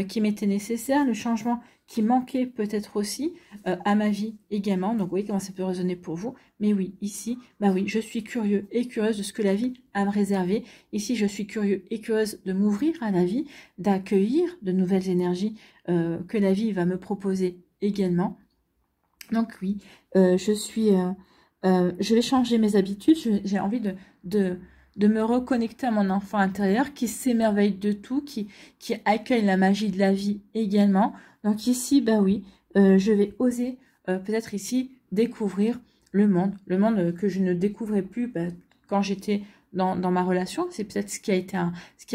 Speaker 1: qui m'était nécessaire, le changement qui manquait peut-être aussi à ma vie également. Donc, vous voyez comment ça peut résonner pour vous. Mais oui, ici, bah oui, je suis curieux et curieuse de ce que la vie a à me réserver. Ici, je suis curieux et curieuse de m'ouvrir à la vie, d'accueillir de nouvelles énergies que la vie va me proposer également. Donc oui, je vais changer mes habitudes. J'ai envie de me reconnecter à mon enfant intérieur qui s'émerveille de tout, qui accueille la magie de la vie également. Donc ici, bah oui, je vais oser peut-être ici découvrir le monde que je ne découvrais plus quand j'étais dans ma relation. C'est peut-être ce qui a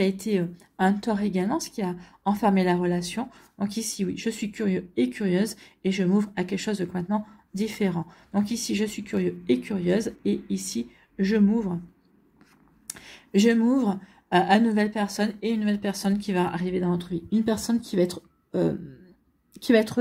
Speaker 1: été un tort également, ce qui a enfermé la relation. Donc ici, oui, je suis curieux et curieuse et je m'ouvre à quelque chose de complètement différent. Donc ici, je suis curieux et curieuse et ici, je m'ouvre à une nouvelle personne et une nouvelle personne qui va arriver dans notre vie. Une personne qui va être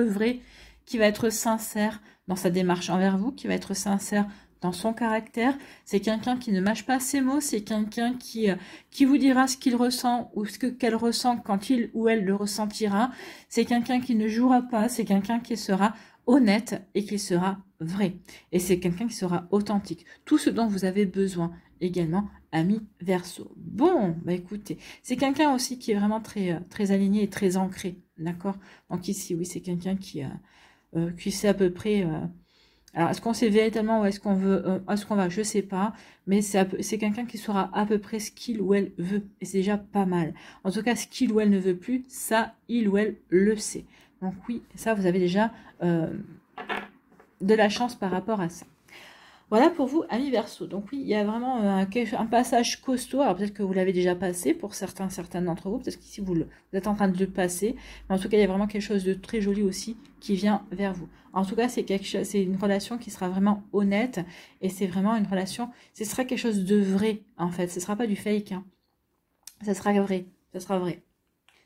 Speaker 1: vraie, qui va être sincère dans sa démarche envers vous, qui va être sincère dans son caractère. C'est quelqu'un qui ne mâche pas ses mots, c'est quelqu'un qui vous dira ce qu'il ressent ou ce qu'elle ressent quand il ou elle le ressentira. C'est quelqu'un qui ne jouera pas, c'est quelqu'un qui sera honnête et qui sera vrai. Et c'est quelqu'un qui sera authentique. Tout ce dont vous avez besoin également, ami Verseau. Bon, bah écoutez, c'est quelqu'un aussi qui est vraiment très aligné et très ancré, d'accord? Donc ici, oui, c'est quelqu'un qui sait à peu près... alors, est-ce qu'on sait véritablement où est-ce qu'on va? Je sais pas, mais c'est quelqu'un qui saura à peu près ce qu'il ou elle veut, et c'est déjà pas mal. En tout cas, ce qu'il ou elle ne veut plus, ça, il ou elle le sait. Donc oui, ça, vous avez déjà de la chance par rapport à ça. Voilà pour vous, amis Verseau. Donc oui, il y a vraiment un passage costaud. Alors peut-être que vous l'avez déjà passé pour certaines d'entre vous. Peut-être qu'ici vous êtes en train de le passer. Mais en tout cas, il y a vraiment quelque chose de très joli aussi qui vient vers vous. En tout cas, c'est une relation qui sera vraiment honnête. Et c'est vraiment une relation, ce sera quelque chose de vrai en fait. Ce ne sera pas du fake. Hein. Ça sera vrai. Ça sera vrai.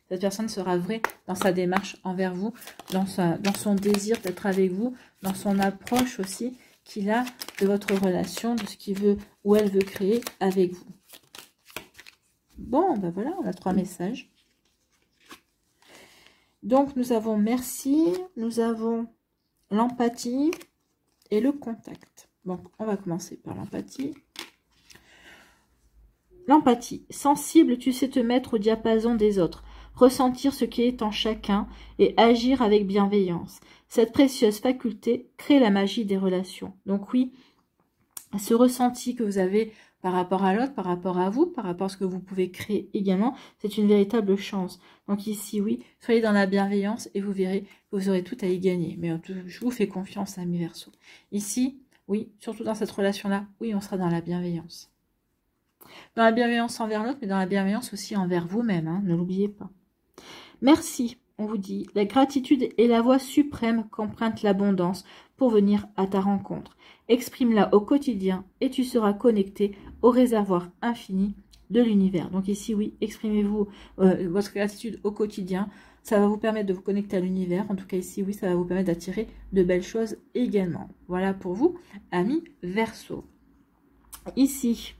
Speaker 1: Cette personne sera vraie dans sa démarche envers vous, dans son désir d'être avec vous, dans son approche aussi qu'il a de votre relation, de ce qu'il veut ou elle veut créer avec vous. Bon, ben voilà, on a 3 messages. Donc, nous avons merci, nous avons l'empathie et le contact. Bon, on va commencer par l'empathie. L'empathie. Sensible, tu sais te mettre au diapason des autres, ressentir ce qui est en chacun et agir avec bienveillance. Cette précieuse faculté crée la magie des relations. Donc oui, ce ressenti que vous avez par rapport à l'autre, par rapport à vous, par rapport à ce que vous pouvez créer également, c'est une véritable chance. Donc ici, oui, soyez dans la bienveillance et vous verrez que vous aurez tout à y gagner. Mais je vous fais confiance, amis Verseau. Ici, oui, surtout dans cette relation-là, oui, on sera dans la bienveillance. Dans la bienveillance envers l'autre, mais dans la bienveillance aussi envers vous-même, hein, ne l'oubliez pas. Merci on vous dit, la gratitude est la voie suprême qu'emprunte l'abondance pour venir à ta rencontre. Exprime-la au quotidien et tu seras connecté au réservoir infini de l'univers. Donc ici, oui, exprimez-vous votre gratitude au quotidien. Ça va vous permettre de vous connecter à l'univers. En tout cas, ici, oui, ça va vous permettre d'attirer de belles choses également. Voilà pour vous, amis Verseau. Ici,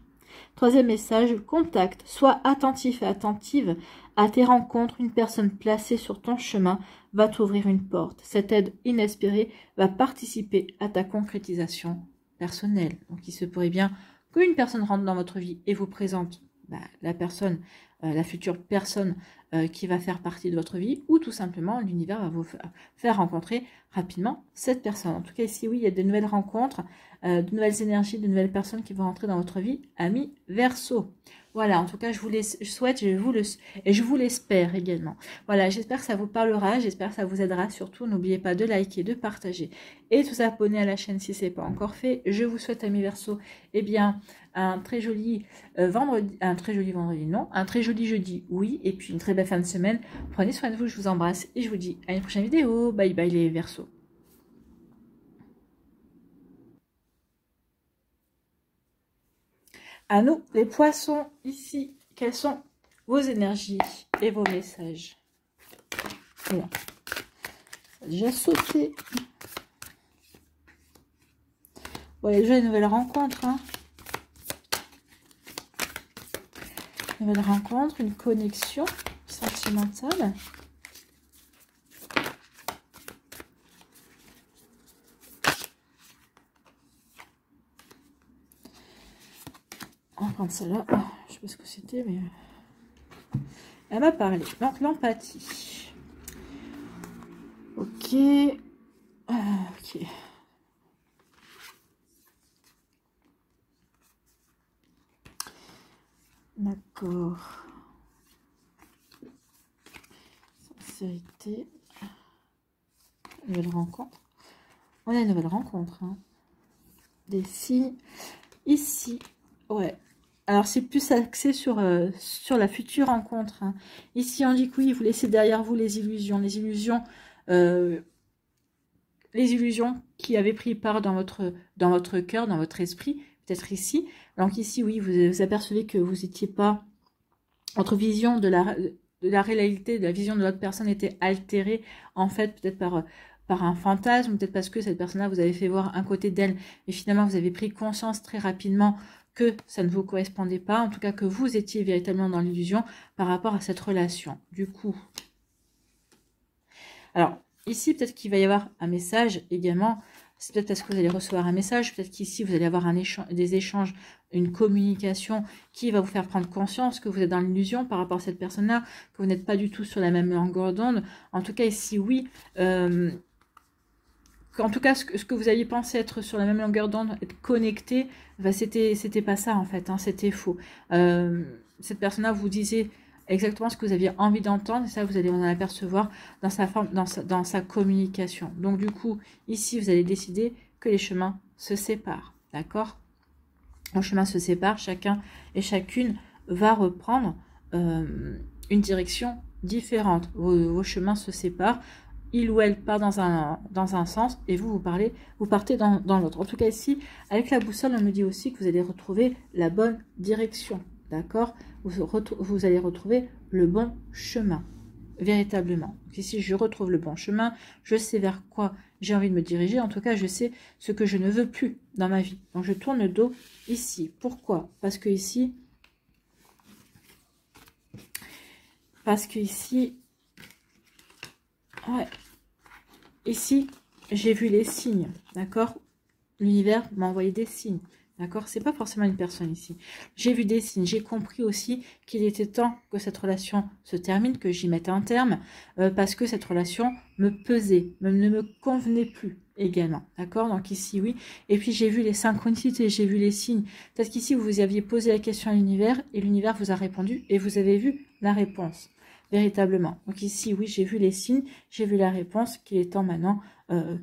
Speaker 1: troisième message, contacte. Sois attentif et attentive à tes rencontres. Une personne placée sur ton chemin va t'ouvrir une porte. Cette aide inespérée va participer à ta concrétisation personnelle. Donc, il se pourrait bien qu'une personne rentre dans votre vie et vous présente la personne, la future personne qui va faire partie de votre vie, ou tout simplement l'univers va vous faire rencontrer rapidement cette personne. En tout cas ici oui, il y a de nouvelles rencontres, de nouvelles énergies, de nouvelles personnes qui vont rentrer dans votre vie, amis Verseau. Voilà, en tout cas je vous souhaite, et je vous l'espère également. Voilà, j'espère que ça vous parlera, j'espère que ça vous aidera. Surtout, n'oubliez pas de liker, de partager et de vous abonner à la chaîne si ce n'est pas encore fait. Je vous souhaite, amis Verseau, eh bien, un très joli vendredi, un très joli jeudi, oui, et puis une très belle fin de semaine. Prenez soin de vous, je vous embrasse et je vous dis à une prochaine vidéo. Bye bye les Verseaux. À nous, les poissons, ici, quelles sont vos énergies et vos messages? Voilà. Ça a déjà sauté. Bon, il y a déjà une nouvelle rencontre. Hein. Une nouvelle rencontre, une connexion sentimentale. On va prendre celle-là. Je sais pas ce que c'était, mais... Elle m'a parlé. Donc, l'empathie. Ok. Ok. D'accord. Sincérité. Nouvelle rencontre. On a une nouvelle rencontre. Hein. Des signes. Ici. Ouais. Alors, c'est plus axé sur la future rencontre. Hein. Ici, on dit que oui, vous laissez derrière vous les illusions. Les illusions qui avaient pris part dans votre cœur, dans votre esprit. Peut-être ici. Donc ici, oui, vous apercevez que vous n'étiez pas... Votre vision de la réalité, de la vision de l'autre personne était altérée, en fait, peut-être par un fantasme, peut-être parce que cette personne-là vous avez fait voir un côté d'elle, et finalement vous avez pris conscience très rapidement que ça ne vous correspondait pas, en tout cas que vous étiez véritablement dans l'illusion par rapport à cette relation. Du coup, alors ici peut-être qu'il va y avoir un message également, c'est peut-être parce que vous allez recevoir un message, peut-être qu'ici vous allez avoir des échanges, une communication qui va vous faire prendre conscience que vous êtes dans l'illusion par rapport à cette personne-là, que vous n'êtes pas du tout sur la même longueur d'onde. En tout cas ici oui, en tout cas ce que vous aviez pensé être sur la même longueur d'onde, être connecté, bah, c'était pas ça en fait, hein, c'était faux. Cette personne-là vous disait exactement ce que vous aviez envie d'entendre, et ça vous allez en apercevoir dans sa forme, dans sa communication. Donc du coup, ici vous allez décider que les chemins se séparent, d'accord? Les chemins se séparent, chacun et chacune va reprendre une direction différente. Vos chemins se séparent, il ou elle part dans un sens et vous partez dans l'autre. En tout cas ici, avec la boussole, on me dit aussi que vous allez retrouver la bonne direction, d'accord? Vous allez retrouver le bon chemin, véritablement. Donc ici, je retrouve le bon chemin, je sais vers quoi j'ai envie de me diriger, en tout cas, je sais ce que je ne veux plus dans ma vie. Donc je tourne le dos ici. Pourquoi? Parce que ici, ouais, ici, j'ai vu les signes, d'accord? L'univers m'a envoyé des signes, d'accord? C'est pas forcément une personne ici. J'ai vu des signes, j'ai compris aussi qu'il était temps que cette relation se termine, que j'y mette un terme, parce que cette relation me pesait, ne me convenait plus également, d'accord? Donc ici, oui. Et puis, j'ai vu les synchronicités, j'ai vu les signes. Peut-être qu'ici, vous aviez posé la question à l'univers, et l'univers vous a répondu, et vous avez vu la réponse. Véritablement. Donc ici, oui, j'ai vu les signes, j'ai vu la réponse, qu'il est temps maintenant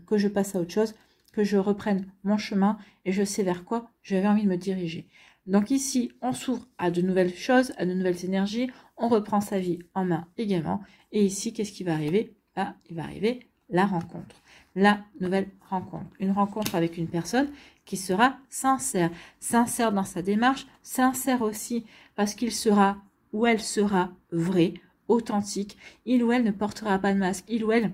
Speaker 1: que je passe à autre chose, que je reprenne mon chemin et je sais vers quoi j'avais envie de me diriger. Donc ici, on s'ouvre à de nouvelles choses, à de nouvelles énergies, on reprend sa vie en main également. Et ici, qu'est-ce qui va arriver? Bah, il va arriver la rencontre, la nouvelle rencontre. Une rencontre avec une personne qui sera sincère. Sincère dans sa démarche, sincère aussi parce qu'il sera ou elle sera vrai, authentique. Il ou elle ne portera pas de masque. Il ou elle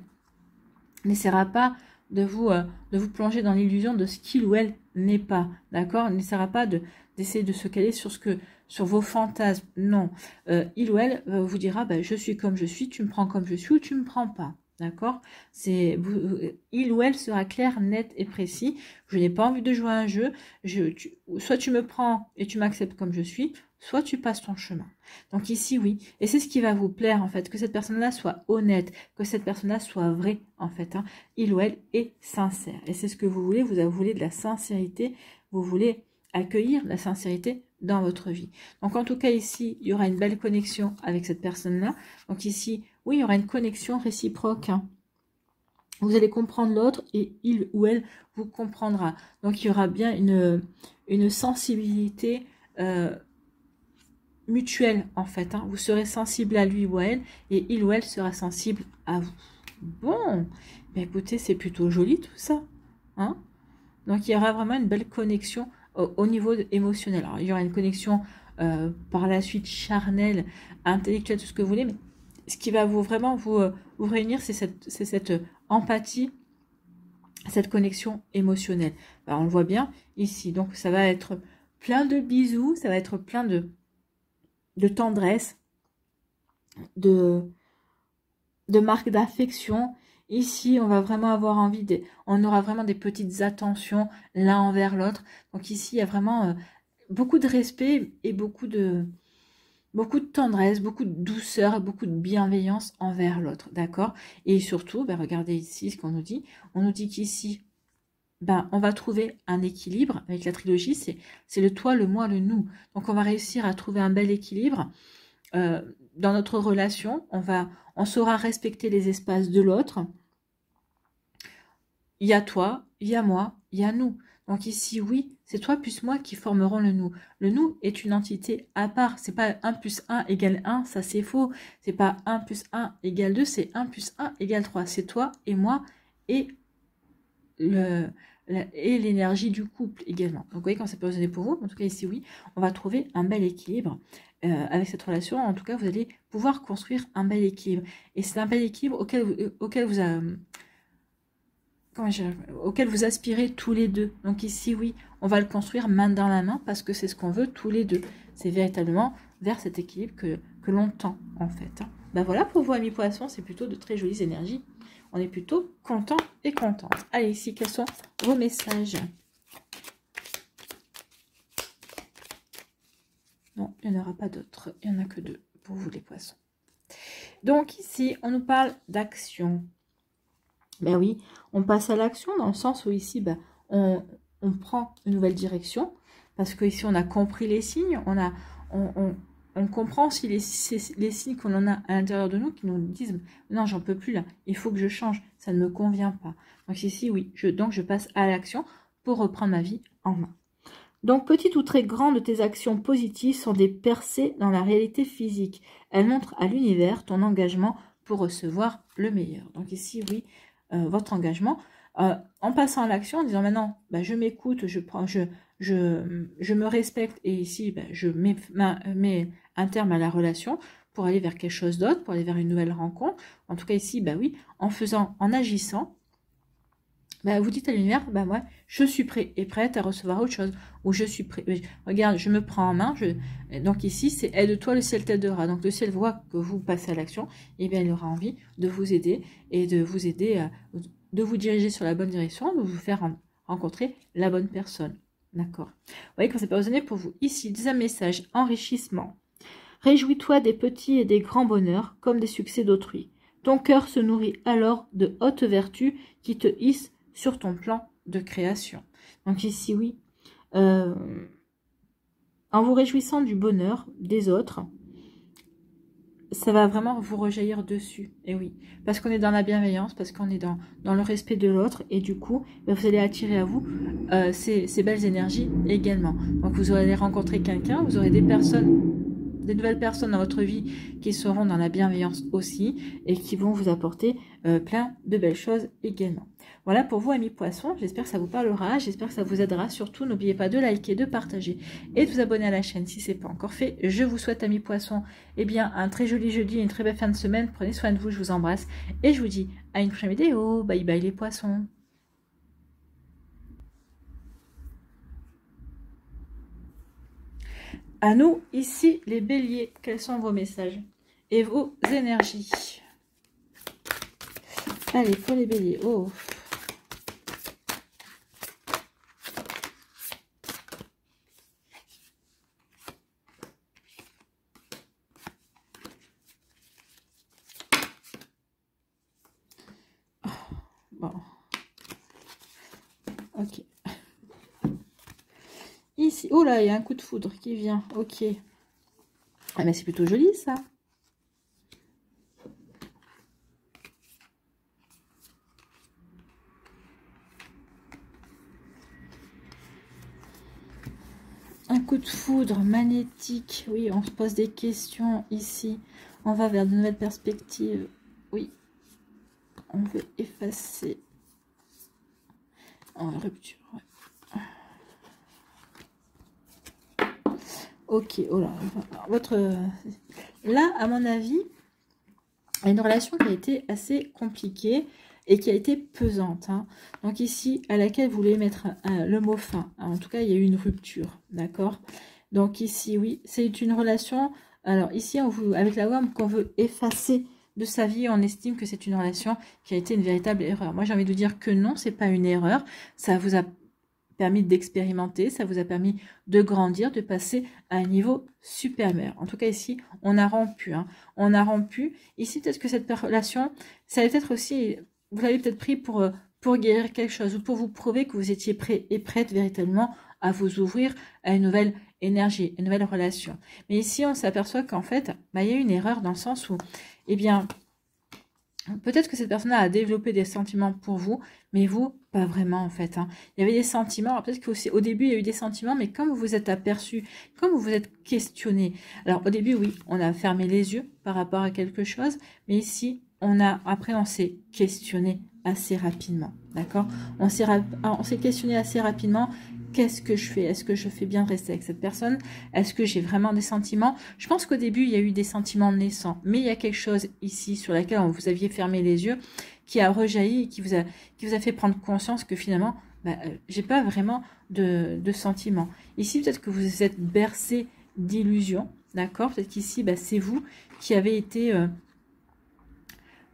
Speaker 1: n'essaiera pas de vous plonger dans l'illusion de ce qu'il ou elle n'est pas. D'accord? Il n'essaiera pas d'essayer de se caler sur vos fantasmes. Non. Il ou elle vous dira, bah, je suis comme je suis, tu me prends comme je suis ou tu me prends pas. D'accord? Il ou elle sera clair, net et précis. Je n'ai pas envie de jouer à un jeu. Soit tu me prends et tu m'acceptes comme je suis, soit tu passes ton chemin. Donc ici, oui. Et c'est ce qui va vous plaire, en fait, que cette personne-là soit honnête, que cette personne-là soit vraie, en fait. Hein. Il ou elle est sincère. Et c'est ce que vous voulez. Vous voulez de la sincérité. Vous voulez accueillir la sincérité dans votre vie. Donc en tout cas, ici, il y aura une belle connexion avec cette personne-là. Donc ici, oui, il y aura une connexion réciproque. Hein. Vous allez comprendre l'autre et il ou elle vous comprendra. Donc il y aura bien une sensibilité mutuelle en fait. Hein. Vous serez sensible à lui ou à elle et il ou elle sera sensible à vous. Bon, ben écoutez, c'est plutôt joli tout ça. Hein. Donc il y aura vraiment une belle connexion au niveau émotionnel. Alors il y aura une connexion par la suite charnelle, intellectuelle, tout ce que vous voulez, mais ce qui va vraiment vous réunir, c'est cette empathie, cette connexion émotionnelle. Alors, on le voit bien ici. Donc, ça va être plein de bisous, ça va être plein de tendresse, de marques d'affection. Ici, on va vraiment avoir envie on aura vraiment des petites attentions l'un envers l'autre. Donc ici, il y a vraiment beaucoup de respect et beaucoup de tendresse, beaucoup de douceur, beaucoup de bienveillance envers l'autre, d'accord? Et surtout, ben regardez ici ce qu'on nous dit. On nous dit qu'ici, ben, on va trouver un équilibre. Avec la trilogie, c'est le toi, le moi, le nous. Donc, on va réussir à trouver un bel équilibre. Dans notre relation, on saura respecter les espaces de l'autre. Il y a toi, il y a moi, il y a nous. Donc ici, oui, c'est toi plus moi qui formeront le nous. Le nous est une entité à part. C'est pas 1 plus 1 égale 1, ça c'est faux. C'est pas 1 plus 1 égale 2, c'est 1 plus 1 égale 3. C'est toi et moi et l'énergie du couple également. Donc vous voyez quand ça peut résonner pour vous. En tout cas ici, oui, on va trouver un bel équilibre. Avec cette relation, en tout cas, vous allez pouvoir construire un bel équilibre. Et c'est un bel équilibre auquel vous aspirez tous les deux. Donc ici, oui, on va le construire main dans la main parce que c'est ce qu'on veut tous les deux. C'est véritablement vers cet équilibre que l'on tend, en fait. Hein. Ben voilà, pour vous, amis poissons, c'est plutôt de très jolies énergies. On est plutôt content et contente. Allez, ici, quels sont vos messages? Non, il n'y en aura pas d'autres. Il n'y en a que 2 pour vous, les poissons. Donc ici, on nous parle d'action. Ben oui, on passe à l'action dans le sens où ici, ben, on prend une nouvelle direction. Parce que ici, on a compris les signes. On comprend aussi les signes qu'on en a à l'intérieur de nous qui nous disent « Non, j'en peux plus là. Il faut que je change. Ça ne me convient pas. » Donc ici, oui, donc je passe à l'action pour reprendre ma vie en main. Donc, petites ou très grandes, tes actions positives sont des percées dans la réalité physique. Elles montrent à l'univers ton engagement pour recevoir le meilleur. Donc ici, oui, votre engagement. En passant à l'action, en disant maintenant, bah, je m'écoute, je me respecte et ici, bah, je mets un terme à la relation pour aller vers quelque chose d'autre, pour aller vers une nouvelle rencontre. En tout cas ici, bah oui, en agissant, bah, vous dites à l'univers, bah moi, je suis prêt et prête à recevoir autre chose. Ou je suis prêt. Regarde, je me prends en main. Donc ici, c'est aide-toi, le ciel t'aidera. Donc le ciel voit que vous passez à l'action, et bien il aura envie de vous aider et de vous aider, de vous diriger sur la bonne direction, de vous faire rencontrer la bonne personne. D'accord. Vous voyez quand c'est pas résonné pour vous. Ici, deuxième message, enrichissement. Réjouis-toi des petits et des grands bonheurs, comme des succès d'autrui. Ton cœur se nourrit alors de hautes vertus qui te hissent sur ton plan de création. Donc ici, oui, en vous réjouissant du bonheur des autres, ça va vraiment vous rejaillir dessus. Et oui, parce qu'on est dans la bienveillance, parce qu'on est dans le respect de l'autre, et du coup, vous allez attirer à vous ces belles énergies également. Donc vous allez rencontrer quelqu'un, vous aurez des personnes des nouvelles personnes dans votre vie qui seront dans la bienveillance aussi et qui vont vous apporter plein de belles choses également. Voilà pour vous, amis poissons, j'espère que ça vous parlera, j'espère que ça vous aidera. Surtout, n'oubliez pas de liker, de partager et de vous abonner à la chaîne si ce n'est pas encore fait. Je vous souhaite, amis poissons, eh bien, un très joli jeudi et une très belle fin de semaine. Prenez soin de vous, je vous embrasse et je vous dis à une prochaine vidéo. Bye bye les poissons. À nous, ici, les béliers, quels sont vos messages et vos énergies? Allez, pour les béliers, oh. Bon. Ok. Ici, oh là, il y a un coup de foudre qui vient. Ok. Ah, mais c'est plutôt joli, ça. Un coup de foudre magnétique. Oui, on se pose des questions ici. On va vers de nouvelles perspectives. Oui. On veut effacer. En rupture. Ouais. Ok, oh là. Là, à mon avis, il y a une relation qui a été assez compliquée et qui a été pesante. Hein. Donc ici, à laquelle vous voulez mettre le mot fin. En tout cas, il y a eu une rupture, d'accord? Donc ici, oui, c'est une relation... Alors ici, avec la WAM, qu'on veut effacer de sa vie, on estime que c'est une relation qui a été une véritable erreur. Moi, j'ai envie de vous dire que non, c'est pas une erreur. Ça vous a permis d'expérimenter, ça vous a permis de grandir, de passer à un niveau supérieur. En tout cas, ici, on a rompu. Hein. On a rompu. Ici, peut-être que cette relation, ça va peut-être aussi, vous l'avez peut-être pris pour guérir quelque chose ou pour vous prouver que vous étiez prêt et prête véritablement à vous ouvrir à une nouvelle énergie, une nouvelle relation. Mais ici, on s'aperçoit qu'en fait, il y a une erreur dans le sens où, eh bien, peut-être que cette personne a développé des sentiments pour vous, mais vous, pas vraiment en fait. Hein. Il y avait des sentiments, peut-être qu'au début il y a eu des sentiments, mais comme vous vous êtes aperçu, comme vous vous êtes questionné. Alors au début, oui, on a fermé les yeux par rapport à quelque chose, mais ici, après on s'est questionné assez rapidement, d'accord? On s'est questionné assez rapidement. Qu'est-ce que je fais? Est-ce que je fais bien de rester avec cette personne? Est-ce que j'ai vraiment des sentiments? Je pense qu'au début, il y a eu des sentiments naissants. Mais il y a quelque chose ici sur laquelle vous aviez fermé les yeux qui a rejailli et qui vous a fait prendre conscience que finalement, j'ai pas vraiment de sentiments. Ici, peut-être que vous êtes bercé d'illusions. D'accord? Peut-être qu'ici, c'est vous qui avez été...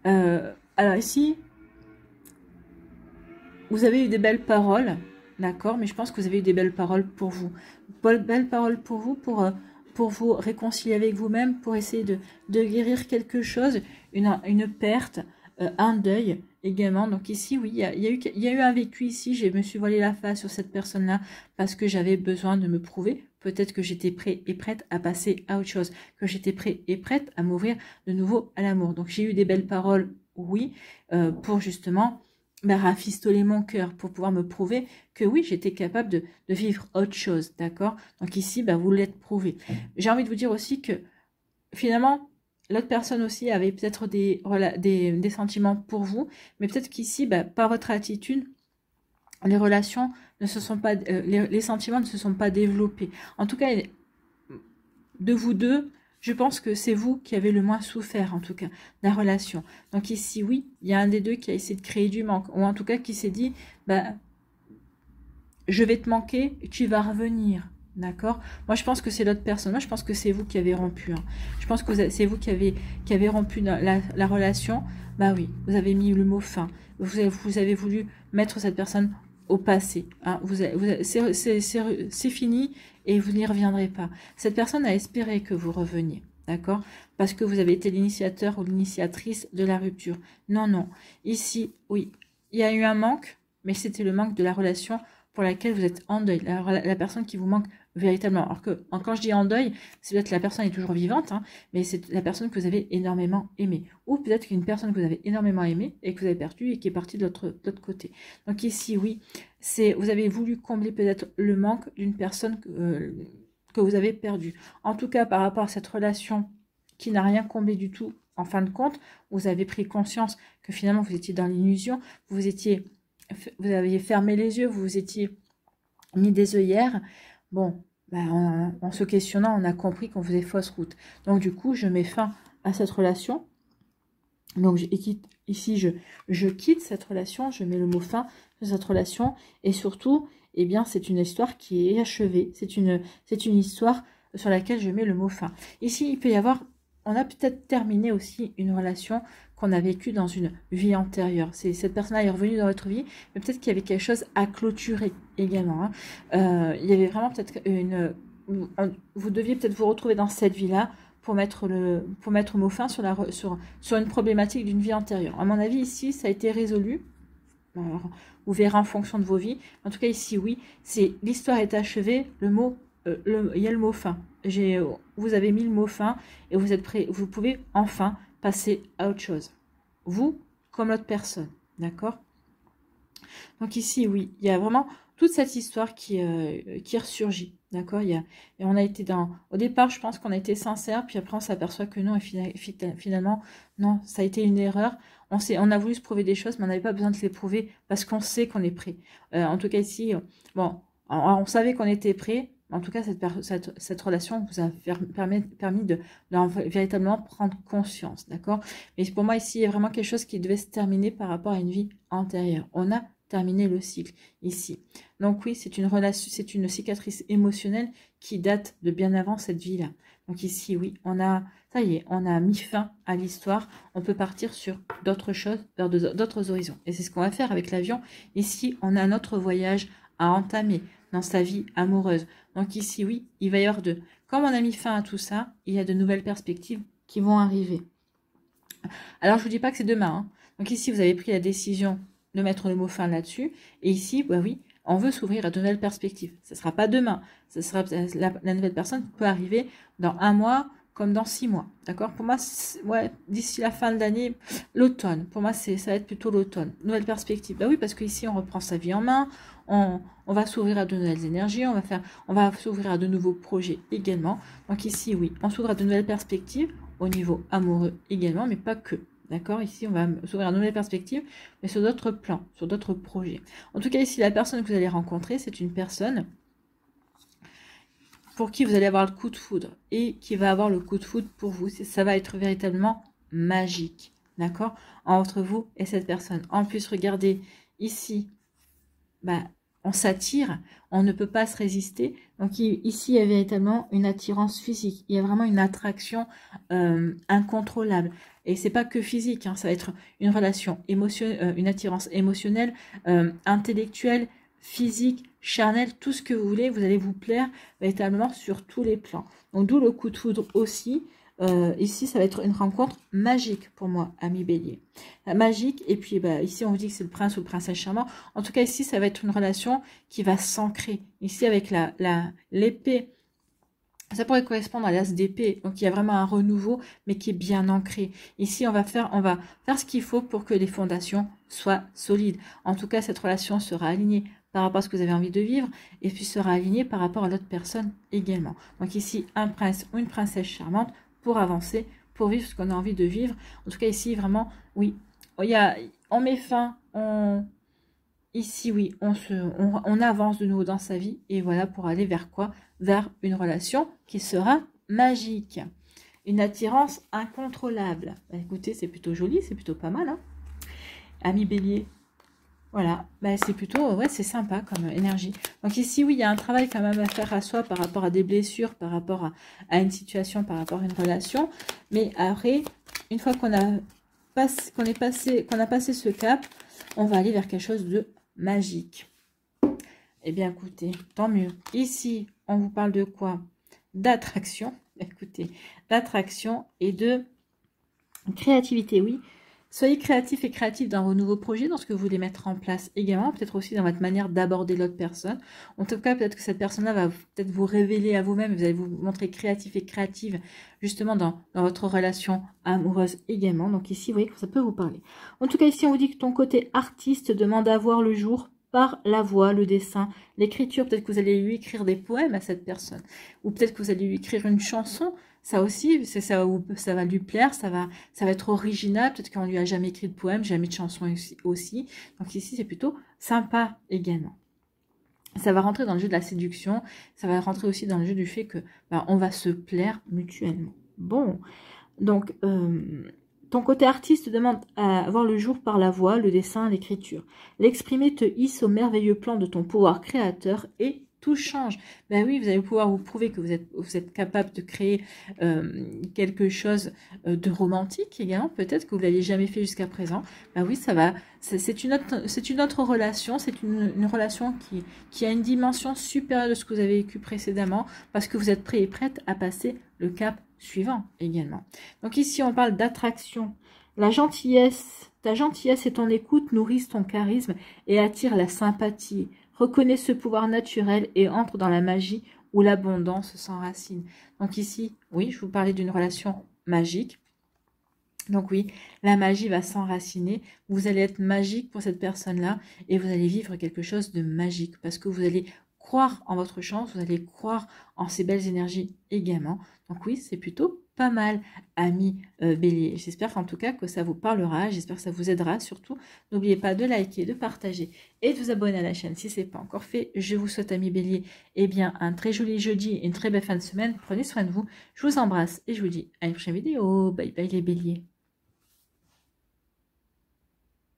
Speaker 1: alors ici, vous avez eu des belles paroles. D'accord, mais je pense que vous avez eu des belles paroles pour vous. Belles paroles pour vous, pour vous réconcilier avec vous-même, pour essayer de guérir quelque chose, une perte, un deuil également. Donc ici, oui, il y a eu un vécu ici. Je me suis voilé la face sur cette personne-là parce que j'avais besoin de me prouver. Peut-être que j'étais prêt et prête à passer à autre chose, que j'étais prêt et prête à m'ouvrir de nouveau à l'amour. Donc j'ai eu des belles paroles, oui, pour justement... rafistoler mon cœur pour pouvoir me prouver que oui, j'étais capable de vivre autre chose, d'accord? Donc ici, vous l'êtes prouvé. J'ai envie de vous dire aussi que finalement, l'autre personne aussi avait peut-être des sentiments pour vous, mais peut-être qu'ici, par votre attitude, les relations ne se sont pas, les sentiments ne se sont pas développés. En tout cas, de vous deux, je pense que c'est vous qui avez le moins souffert, en tout cas, de la relation. Donc ici, oui, il y a un des deux qui a essayé de créer du manque, ou en tout cas qui s'est dit, je vais te manquer, tu vas revenir, d'accord? Moi, je pense que c'est l'autre personne. Moi, je pense que c'est vous qui avez rompu. Hein. Je pense que c'est vous qui avez rompu la relation. Oui, vous avez mis le mot fin. Vous avez voulu mettre cette personne au passé. Hein. C'est fini et vous n'y reviendrez pas. Cette personne a espéré que vous reveniez, d'accord? Parce que vous avez été l'initiateur ou l'initiatrice de la rupture. Non, non. Ici, oui, il y a eu un manque, mais c'était le manque de la relation pour laquelle vous êtes en deuil. La personne qui vous manque véritablement. Alors que quand je dis en deuil, c'est peut-être que la personne est toujours vivante, hein, mais c'est la personne que vous avez énormément aimée. Ou peut-être qu'une personne que vous avez énormément aimée et que vous avez perdue et qui est partie de l'autre côté. Donc ici, oui, vous avez voulu combler peut-être le manque d'une personne que vous avez perdu. En tout cas, par rapport à cette relation qui n'a rien comblé du tout, en fin de compte, vous avez pris conscience que finalement vous étiez dans l'illusion, vous aviez fermé les yeux, vous vous étiez mis des œillères. Bon, en se questionnant, on a compris qu'on faisait fausse route. Donc du coup, je mets fin à cette relation. Donc ici, je quitte cette relation, je mets le mot fin sur cette relation. Et surtout, eh bien, c'est une histoire qui est achevée. C'est une histoire sur laquelle je mets le mot fin. Ici, il peut y avoir, on a peut-être terminé aussi une relation qu'on a vécue dans une vie antérieure. Cette personne-là est revenue dans votre vie, mais peut-être qu'il y avait quelque chose à clôturer également. Il y avait vraiment peut-être vous deviez peut-être vous retrouver dans cette vie-là pour mettre mot fin sur une problématique d'une vie antérieure. À mon avis, ici, ça a été résolu. Alors, vous verrez en fonction de vos vies. En tout cas, ici, oui, l'histoire est achevée. Il y a le mot fin. Vous avez mis le mot fin et vous êtes prêt. Vous pouvez enfin passer à autre chose. Vous, comme l'autre personne. D'accord? Donc ici, oui, il y a vraiment toute cette histoire qui ressurgit. D'accord? Et on a été au départ, je pense qu'on a été sincère, puis après on s'aperçoit que non, et finalement, non, ça a été une erreur. On a voulu se prouver des choses, mais on n'avait pas besoin de se les prouver parce qu'on sait qu'on est prêt. En tout cas, ici, bon, on savait qu'on était prêt. En tout cas, cette relation vous a permis de véritablement prendre conscience. D'accord? Mais pour moi, ici, il y a vraiment quelque chose qui devait se terminer par rapport à une vie antérieure. On a terminé le cycle ici. Donc oui, c'est une relation, c'est une cicatrice émotionnelle qui date de bien avant cette vie-là. Donc ici, oui, ça y est, on a mis fin à l'histoire. On peut partir sur d'autres choses, vers d'autres horizons. Et c'est ce qu'on va faire avec l'avion. Ici, on a notre voyage à entamer dans sa vie amoureuse. Donc ici, oui, il va y avoir comme on a mis fin à tout ça, il y a de nouvelles perspectives qui vont arriver. Alors, je vous dis pas que c'est demain. Hein. Donc ici, vous avez pris la décision de mettre le mot fin là-dessus. Et ici, bah oui, on veut s'ouvrir à de nouvelles perspectives. Ce ne sera pas demain. La nouvelle personne peut arriver dans 1 mois comme dans 6 mois. D'accord? Pour moi, ouais, d'ici la fin de l'année, l'automne. Pour moi, ça va être plutôt l'automne. Nouvelle perspective. Bah oui, parce qu'ici, on reprend sa vie en main. On va s'ouvrir à de nouvelles énergies. On va s'ouvrir à de nouveaux projets également. Donc ici, oui, on s'ouvre à de nouvelles perspectives au niveau amoureux également, mais pas que. D'accord? Ici, on va s'ouvrir à de nouvelles perspectives, mais sur d'autres plans, sur d'autres projets. En tout cas, ici, la personne que vous allez rencontrer, c'est une personne pour qui vous allez avoir le coup de foudre et qui va avoir le coup de foudre pour vous. Ça va être véritablement magique. D'accord? Entre vous et cette personne. En plus, regardez, ici, on s'attire, on ne peut pas se résister. Donc ici, il y a véritablement une attirance physique. Il y a vraiment une attraction incontrôlable. Et c'est pas que physique, hein, ça va être une relation émotionnelle, une attirance émotionnelle, intellectuelle, physique, charnelle, tout ce que vous voulez. Vous allez vous plaire véritablement sur tous les plans. Donc d'où le coup de foudre aussi. Ici, ça va être une rencontre magique pour moi, ami Bélier. Magique, et puis ici, on vous dit que c'est le prince ou le princesse charmant. En tout cas, ici, ça va être une relation qui va s'ancrer. Ici, avec l'épée, ça pourrait correspondre à l'as d'épée. Donc, il y a vraiment un renouveau, mais qui est bien ancré. Ici, on va faire ce qu'il faut pour que les fondations soient solides. En tout cas, cette relation sera alignée par rapport à ce que vous avez envie de vivre, et puis sera alignée par rapport à l'autre personne également. Donc ici, un prince ou une princesse charmante pour avancer, pour vivre ce qu'on a envie de vivre. En tout cas, ici, vraiment, oui, on met fin, ici, oui, on avance de nouveau dans sa vie, et voilà, pour aller vers quoi? Vers une relation qui sera magique. Une attirance incontrôlable. Écoutez, c'est plutôt joli, c'est plutôt pas mal, hein. Ami Bélier. Voilà, c'est plutôt, ouais, c'est sympa comme énergie. Donc ici, oui, il y a un travail quand même à faire à soi par rapport à des blessures, par rapport à une situation, par rapport à une relation. Mais après, une fois qu'on a passé ce cap, on va aller vers quelque chose de magique. Eh bien, écoutez, tant mieux. Ici, on vous parle de quoi? D'attraction. Écoutez, d'attraction et de créativité, oui. Soyez créatifs et créatifs dans vos nouveaux projets, dans ce que vous voulez mettre en place également, peut-être aussi dans votre manière d'aborder l'autre personne. En tout cas, peut-être que cette personne-là va peut-être vous révéler à vous-même, vous allez vous montrer créatif et créative justement dans votre relation amoureuse également. Donc ici, vous voyez que ça peut vous parler. En tout cas, ici, on vous dit que ton côté artiste demande à voir le jour. par la voix, le dessin, l'écriture. Peut-être que vous allez lui écrire des poèmes à cette personne. Ou peut-être que vous allez lui écrire une chanson. Ça aussi, ça va lui plaire, ça va être original. Peut-être qu'on lui a jamais écrit de poème, jamais de chanson aussi. Donc ici, c'est plutôt sympa également. Ça va rentrer dans le jeu de la séduction. Ça va rentrer aussi dans le jeu du fait que on va se plaire mutuellement. Bon, donc ton côté artiste demande à avoir le jour par la voix, le dessin, l'écriture. L'exprimer te hisse au merveilleux plan de ton pouvoir créateur et tout change. Ben oui, vous allez pouvoir vous prouver que vous êtes capable de créer quelque chose de romantique également. Peut-être que vous ne l'aviez jamais fait jusqu'à présent. Ben oui, ça va. C'est une autre relation. C'est une relation qui a une dimension supérieure de ce que vous avez vécu précédemment parce que vous êtes prêt et prête à passer le cap suivant également. Donc ici, on parle d'attraction. La gentillesse, ta gentillesse et ton écoute nourrissent ton charisme et attirent la sympathie. Reconnais ce pouvoir naturel et entre dans la magie où l'abondance s'enracine. Donc ici, oui, je vous parlais d'une relation magique. Donc oui, la magie va s'enraciner. Vous allez être magique pour cette personne-là et vous allez vivre quelque chose de magique parce que vous allez croire en votre chance, vous allez croire en ces belles énergies également. Donc oui, c'est plutôt pas mal, amis Bélier. J'espère en tout cas que ça vous parlera, j'espère que ça vous aidera surtout. N'oubliez pas de liker, de partager et de vous abonner à la chaîne si ce n'est pas encore fait. Je vous souhaite, amis Bélier, eh bien, un très joli jeudi et une très belle fin de semaine. Prenez soin de vous, je vous embrasse et je vous dis à une prochaine vidéo. Bye bye les Béliers.